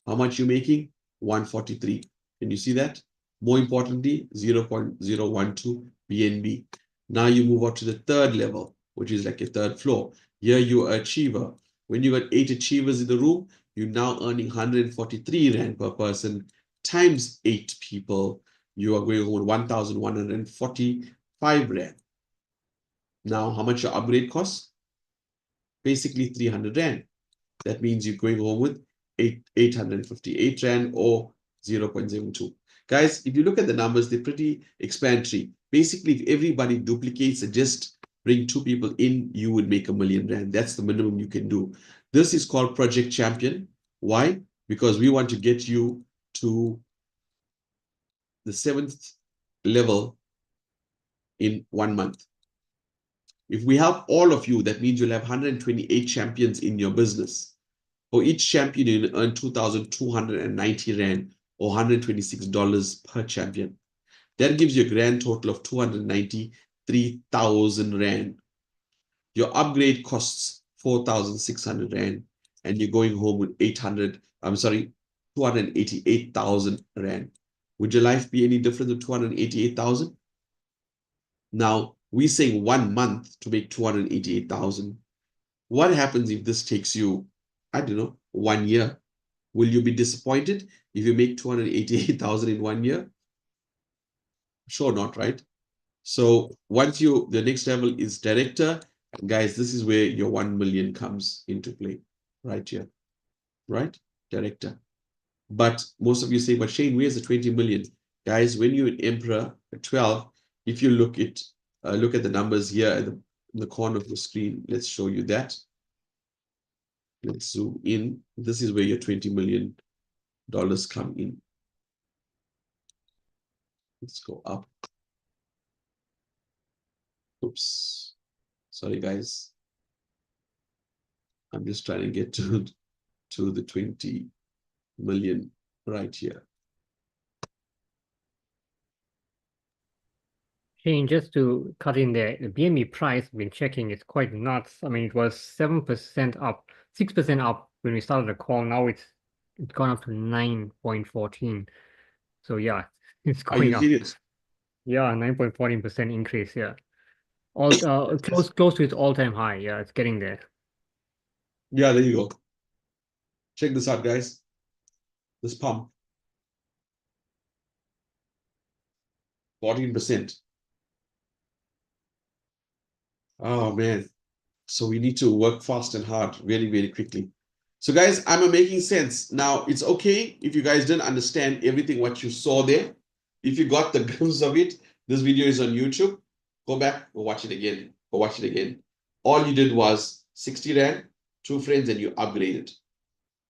How much you making? 143. Can you see that? More importantly, 0.012 BNB. Now you move on to the third level, which is like a third floor. Here you are achiever. When you got 8 achievers in the room, you're now earning 143 Rand per person times 8 people. You are going on 1,145 Rand. Now, how much your upgrade costs? Basically 300 Rand. That means you're going home with 858 Rand or 0.02. Guys, if you look at the numbers, they're pretty explanatory. Basically, if everybody duplicates and just bring 2 people in, you would make R1,000,000 Rand. That's the minimum you can do. This is called Project Champion. Why? Because we want to get you to the 7th level in 1 month. If we help all of you, that means you'll have 128 champions in your business. For each champion, you'll earn 2,290 Rand or $126 per champion. That gives you a grand total of 293,000 Rand. Your upgrade costs 4,600 Rand, and you're going home with 288,000 Rand. Would your life be any different than 288,000? Now, we're saying 1 month to make 288,000. What happens if this takes you, I don't know, 1 year? Will you be disappointed if you make 288,000 in 1 year? Sure not, right? So once the next level is director, guys, this is where your 1 million comes into play, right here, right? Director. But most of you say, but Shane, where's the 20 million? Guys, when you're an emperor at 12, if you look at the numbers here in the corner of the screen, let's show you that. Let's zoom in. This is where your $20 million come in. Let's go up. Oops. Sorry, guys. I'm just trying to get to the 20 million right here. Shane, just to cut in there, the BNB price, I've been checking, it's quite nuts. I mean, it was 7% up, 6% up when we started the call. Now it's gone up to 9.14. So yeah, it's going up. Are you serious? Yeah, 9.14% increase. Yeah, close to its all-time high. Yeah, it's getting there. Yeah, there you go. Check this out, guys. This pump. 14%. Oh man. So we need to work fast and hard, very, very quickly. So guys, I'm making sense. Now, it's okay if you guys didn't understand everything what you saw there. If you got the glimpse of it, this video is on YouTube. Go back or watch it again, or watch it again. All you did was 60 Rand, 2 friends, and you upgraded.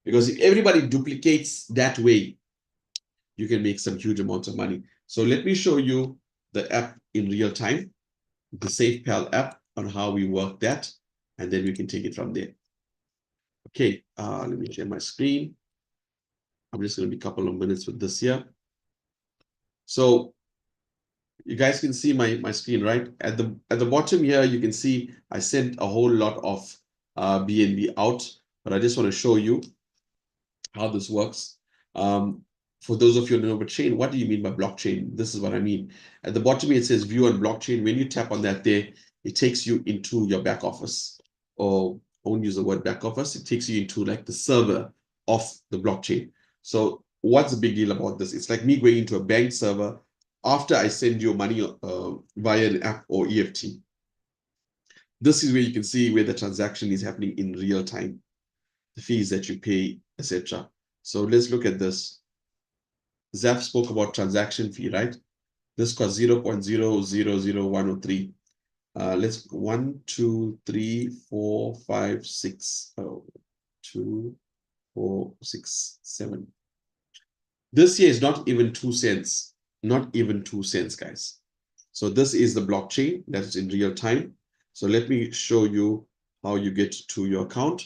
Because if everybody duplicates that way, you can make some huge amounts of money. So let me show you the app in real time, the SafePal app, on how we work that, and then we can take it from there. Okay, let me share my screen. I'm just going to be a couple of minutes with this here. So you guys can see my screen, right? At the bottom here, you can see I sent a whole lot of BNB out, but I just want to show you how this works. For those of you who know about chain, what do you mean by blockchain? This is what I mean. At the bottom, it says view on blockchain. When you tap on that there, it takes you into your back office, or I won't use the word back office. It takes you into like the server of the blockchain. So what's the big deal about this? It's like me going into a bank server after I send you money via an app or EFT. This is where you can see where the transaction is happening in real time, the fees that you pay, etc. So let's look at this. Zaf spoke about transaction fee, right? This costs 0.000103. Let's 1, 2, 3, 4, 5, 6, 2, 4, 6, 7. This here is not even 2 cents, not even 2 cents, guys. So this is the blockchain that is in real time. So let me show you how you get to your account.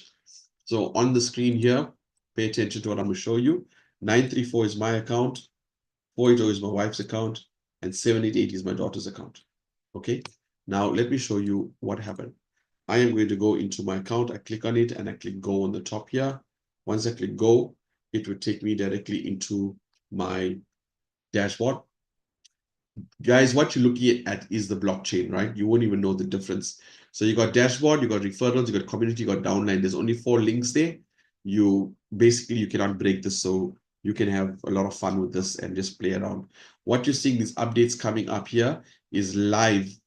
So on the screen here, pay attention to what I'm going to show you. 934 is my account, 480 is my wife's account, and 788 is my daughter's account. Okay. Now, let me show you what happened. I am going to go into my account. I click on it and I click go on the top here. Once I click go, it will take me directly into my dashboard. Guys, what you're looking at is the blockchain, right? You won't even know the difference. So you got dashboard, you got referrals, you got community, you got downline. There's only 4 links there. You cannot break this. So you can have a lot of fun with this and just play around. What you're seeing, these updates coming up here, is live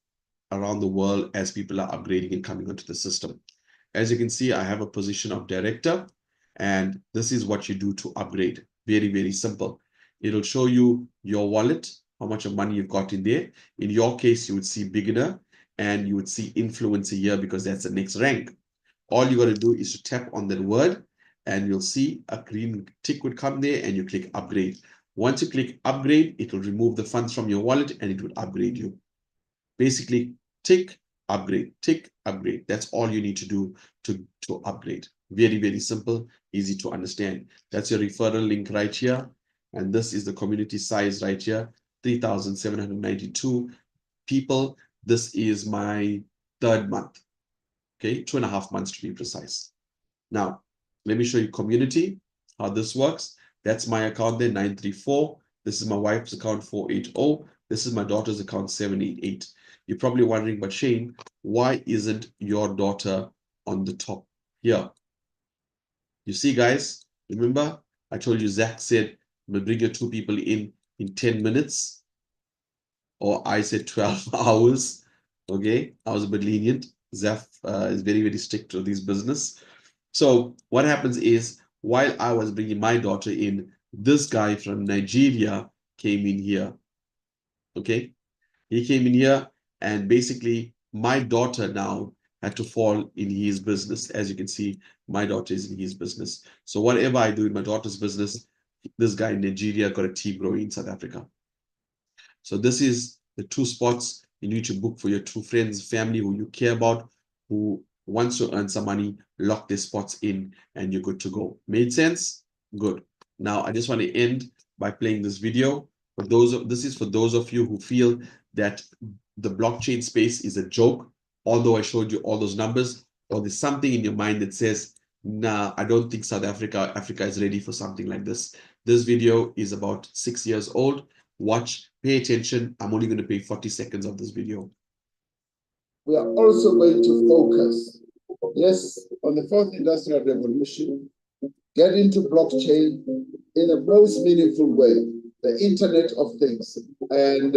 around the world as people are upgrading and coming onto the system. As you can see, I have a position of director, and this is what you do to upgrade. Very, very simple. It'll show you your wallet, how much of money you've got in there. In your case, you would see beginner and you would see influencer here because that's the next rank. All you got to do is to tap on that word and you'll see a green tick would come there and you click upgrade. Once you click upgrade, it will remove the funds from your wallet and it will upgrade you. Basically, tick, upgrade. Tick, upgrade. That's all you need to do to upgrade. Very, very simple, easy to understand. That's your referral link right here. And this is the community size right here, 3,792 people. This is my 3rd month. Okay, 2.5 months to be precise. Now, let me show you community, how this works. That's my account there, 934. This is my wife's account, 480. This is my daughter's account, 788. You're probably wondering, but Shane, why isn't your daughter on the top here? You see, guys, remember I told you Zach said, I'm gonna bring your 2 people in 10 minutes. Or I said 12 hours. Okay, I was a bit lenient. Zach is very, very strict to this business. So what happens is, while I was bringing my daughter in, this guy from Nigeria came in here. Okay, he came in here, and basically my daughter now had to fall in his business. As you can see, my daughter is in his business. So whatever I do in my daughter's business, this guy in Nigeria got a team growing in South Africa. So this is the 2 spots you need to book for your 2 friends, family who you care about, who wants to earn some money, lock their spots in, and you're good to go. Made sense? Good. Now, I just want to end by playing this video. This is for those of you who feel that the blockchain space is a joke, although I showed you all those numbers, or there's something in your mind that says, nah, I don't think Africa is ready for something like this. This video is about 6 years old. Watch, pay attention. I'm only going to play 40 seconds of this video. We are also going to focus, yes, on the 4th Industrial Revolution, get into blockchain in a most meaningful way, the Internet of Things. And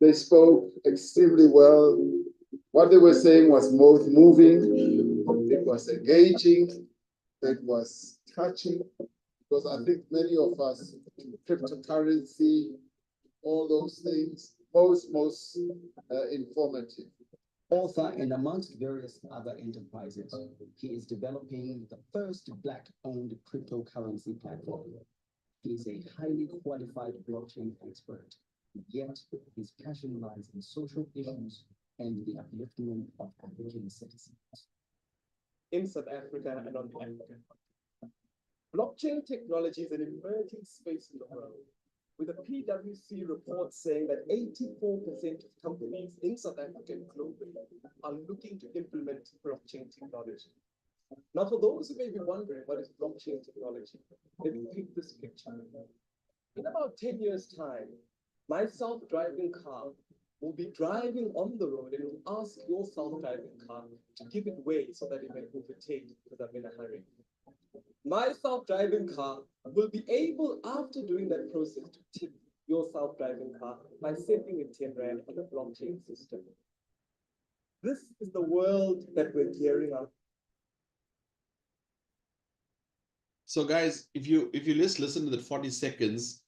they spoke extremely well. What they were saying was most moving, it was engaging, it was touching, because I think many of us, cryptocurrency, all those things, most informative. Author and amongst various other enterprises, he is developing the first Black-owned cryptocurrency platform. He is a highly qualified blockchain expert, yet his passion lies in social issues and the upliftment of African citizens. In South Africa and on the African continent, blockchain technology is an emerging space in the world, with a PwC report saying that 84% of companies in South Africa and globally are looking to implement blockchain technology. Now, for those who may be wondering what is blockchain technology, let me paint this picture. In about 10 years' time, my self-driving car will be driving on the road and it will ask your self-driving car to give it way so that it may overtake because I'm in a hurry. My self-driving car will be able, after doing that process, to tip your self-driving car by sending it 10 Rand on a blockchain system. This is the world that we're gearing up. So guys, if you just listen to the 40 seconds,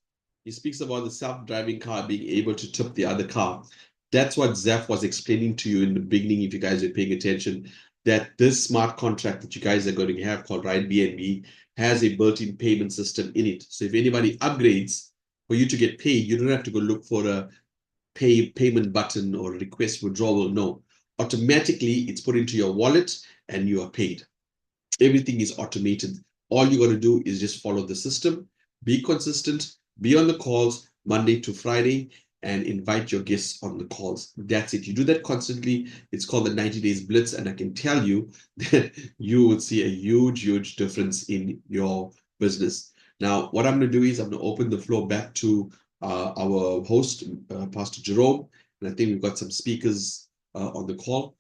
he speaks about the self-driving car being able to tip the other car. That's what Zeph was explaining to you in the beginning, if you guys are paying attention, that this smart contract that you guys are going to have called RideBnB has a built-in payment system in it. So if anybody upgrades, for you to get paid, you don't have to go look for a payment button or request withdrawal. No, automatically it's put into your wallet and you are paid. Everything is automated. All you got to do is just follow the system, be consistent, be on the calls Monday to Friday, and invite your guests on the calls. That's it. You do that constantly. It's called the 90 Days Blitz. And I can tell you that you would see a huge difference in your business. Now, what I'm going to do is I'm going to open the floor back to our host, Pastor Jerome. And I think we've got some speakers on the call.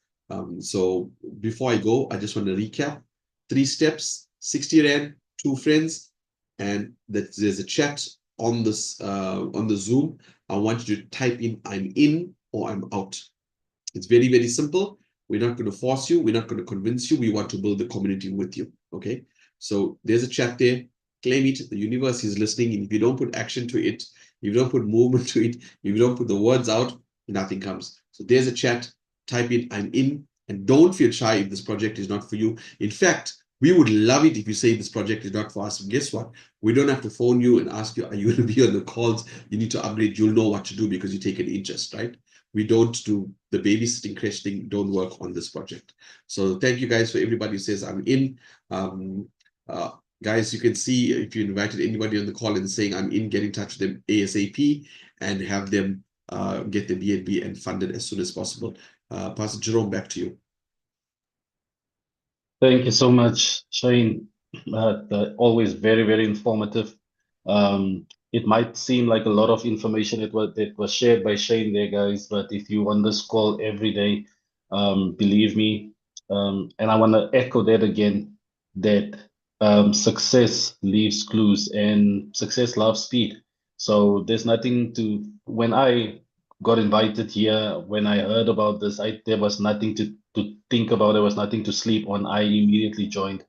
So before I go, I just want to recap. 3 steps, 60 Rand, 2 friends, and there's a chat on this on the Zoom. I want you to type in I'm in or I'm out. It's very simple. We're not going to force you. We're not going to convince you. We want to build the community with you. Okay. So there's a chat there. Claim it. The universe is listening. And if you don't put action to it, if you don't put movement to it, if you don't put the words out, nothing comes. So there's a chat. Type in I'm in, and don't feel shy if this project is not for you. In fact, we would love it if you say this project is not for us. And guess what? We don't have to phone you and ask you, are you going to be on the calls? You need to upgrade. You'll know what to do because you take an interest, right? we don't do the babysitting crash thing, don't work on this project. So thank you guys for everybody who says I'm in. Guys, you can see if you invited anybody on the call and saying I'm in, get in touch with them ASAP and have them get the BNB and funded as soon as possible. Pastor Jerome, back to you. Thank you so much, Shane. Always very, very informative. It might seem like a lot of information that was shared by Shane there, guys, but if you on this call every day, believe me, and I want to echo that again, that success leaves clues and success loves speed. So there's nothing to, when I got invited here, when I heard about this, there was nothing to think about, there was nothing to sleep on. I immediately joined,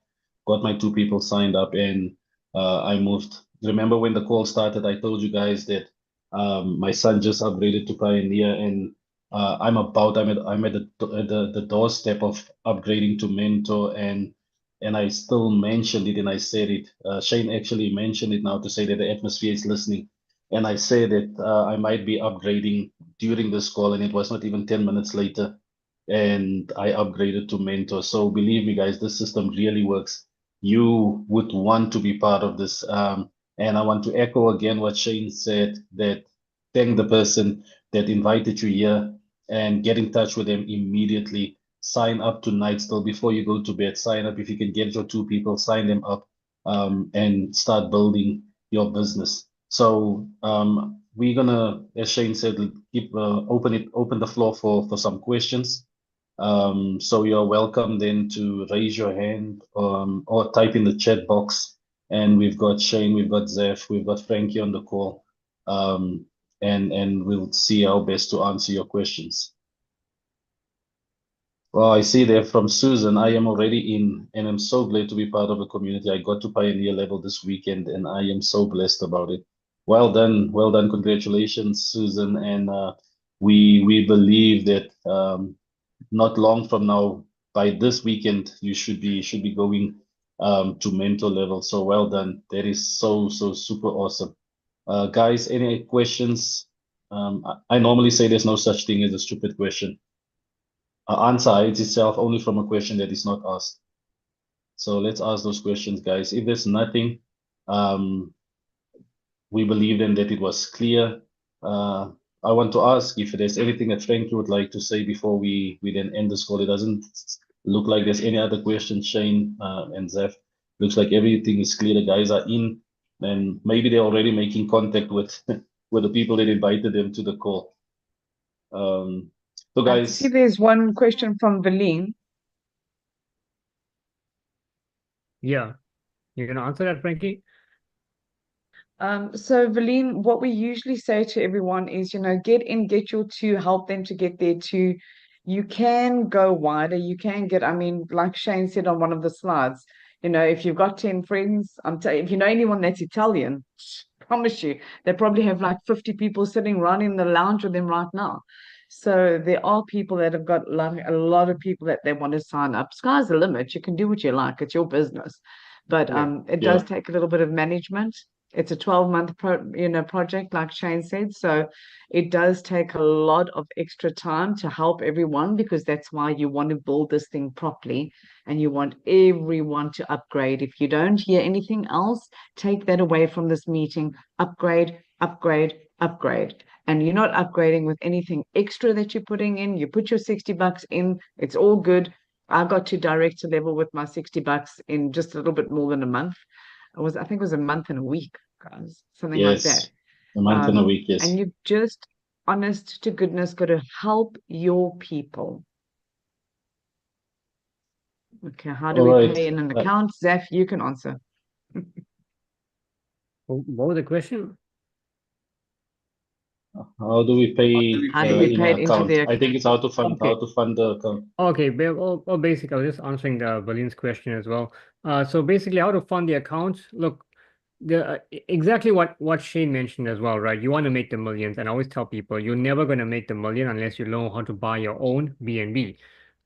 got my 2 people signed up, and I moved. Remember when the call started, I told you guys that my son just upgraded to Pioneer, and I'm at the doorstep of upgrading to Mentor, and I still mentioned it, and I said it. Shane actually mentioned it now to say that the atmosphere is listening. And I said that I might be upgrading during this call, and it was not even 10 minutes later, and I upgraded to Mentor. So believe me, guys, this system really works. You would want to be part of this. And I want to echo again what Shane said, that thank the person that invited you here and get in touch with them immediately. Sign up tonight still before you go to bed. Sign up if you can get your 2 people, sign them up, and start building your business. So we're gonna, as Shane said, keep open the floor for some questions. So you're welcome then to raise your hand or type in the chat box. And we've got Shane, we've got Zeph, we've got Frankie on the call, and we'll see how best to answer your questions. Well, I see there from Susan, I am already in, and I'm so glad to be part of the community. I got to Pioneer level this weekend, and I am so blessed about it. Well done, congratulations, Susan. And we believe that not long from now, by this weekend, you should be going to Mentor level. So well done. That is so super awesome. Guys, any questions? I normally say there's no such thing as a stupid question. Answer hides itself only from a question that is not asked. So let's ask those questions, guys. If there's nothing, we believe then that it was clear. I want to ask if there's anything that Frankie would like to say before we then end this call. It doesn't look like there's any other questions, Shane and Zeph. Looks like everything is clear. The guys are in, and maybe they're already making contact with with the people that invited them to the call. So I guys, see there's one question from Valine. Yeah. You're gonna answer that, Frankie? So Valine, what we usually say to everyone is, get in, get your 2, help them to get their 2. You can go wider. You can get, like Shane said on one of the slides, if you've got 10 friends, if you know anyone that's Italian, I promise you, they probably have like 50 people sitting right in the lounge with them right now. So there are people that have got a lot of people that they want to sign up. Sky's the limit. You can do what you like. It's your business. But it does take a little bit of management. It's a 12-month project, like Shane said. So it does take a lot of extra time to help everyone, because that's why you want to build this thing properly and you want everyone to upgrade. If you don't hear anything else, take that away from this meeting. Upgrade, upgrade, upgrade. And you're not upgrading with anything extra that you're putting in. You put your $60 in, it's all good. I got to director level with my $60 in just a little bit more than a month. I think it was a month and a week, guys, something like that. A month and a week, yes. And you've just, honest to goodness, got to help your people. Okay, how do we pay in an account? Zeph, you can answer. What was the question? How do we pay How do we in pay an it into account? the I think it's how to fund the account. Okay, well, basically, I was just answering the Valine's question as well. So basically, how to fund the account? Look, exactly what Shane mentioned as well, right? You want to make the millions, and I always tell people you're never going to make the million unless you learn how to buy your own BNB.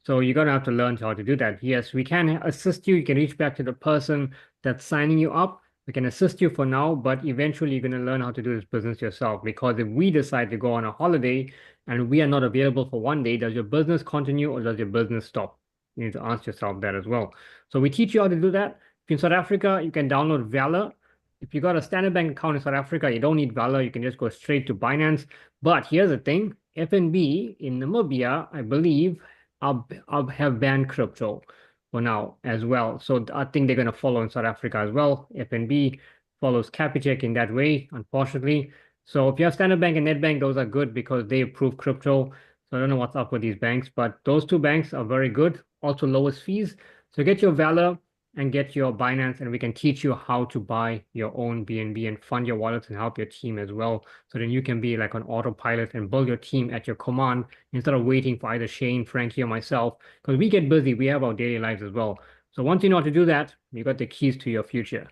So you're going to have to learn how to do that. Yes, we can assist you. You can reach back to the person that's signing you up. We can assist you for now, but eventually you're going to learn how to do this business yourself. Because if we decide to go on a holiday and we are not available for one day, does your business continue or does your business stop? You need to ask yourself that as well. So we teach you how to do that. If you're in South Africa, you can download Valor. If you got a Standard Bank account in South Africa, you don't need Valor. You can just go straight to Binance. But here's the thing, FNB in Namibia, I believe, have banned crypto for now as well. So I think they're going to follow in South Africa as well. FNB follows Capitec in that way, unfortunately. So if you have Standard Bank and Nedbank, those are good because they approve crypto. So I don't know what's up with these banks, but those two banks are very good. Also lowest fees. So get your Valor and get your Binance, and we can teach you how to buy your own BNB and fund your wallets and help your team as well. So then you can be like an autopilot and build your team at your command instead of waiting for either Shane, Frankie, or myself, because we get busy. We have our daily lives as well. So once you know how to do that, you got the keys to your future.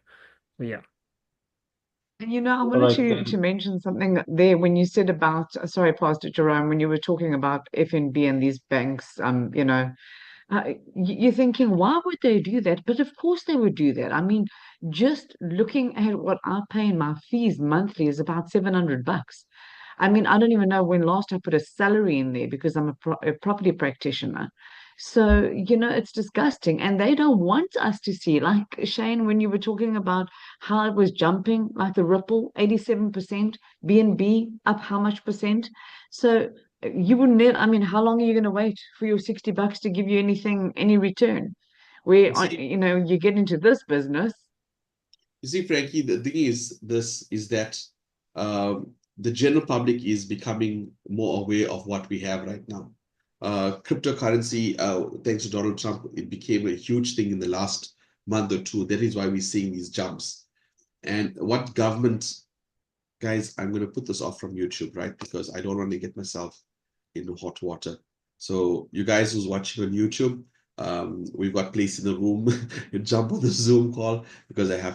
So yeah. And I All wanted right, to mention something there when you said about, sorry, Pastor Jerome, when you were talking about FNB and these banks, you're thinking, why would they do that? But of course they would do that. I mean, just looking at what I pay in my fees monthly is about $700. I mean, I don't even know when last I put a salary in there because I'm a property practitioner. So, it's disgusting. And they don't want us to see, like Shane, when you were talking about how it was jumping, like the Ripple, 87%, BNB up how much percent? So you wouldn't never, I mean, how long are you going to wait for your $60 to give you any return? Where, you get into this business. You see, Frankie, the thing is, that the general public is becoming more aware of what we have right now. Cryptocurrency, thanks to Donald Trump, it became a huge thing in the last month or two. That is why we're seeing these jumps. And what government, guys, I'm going to put this off from YouTube, right? Because I don't want to get myself in hot water. So you guys who's watching on YouTube, we've got place in the room. You jump on the Zoom call because I have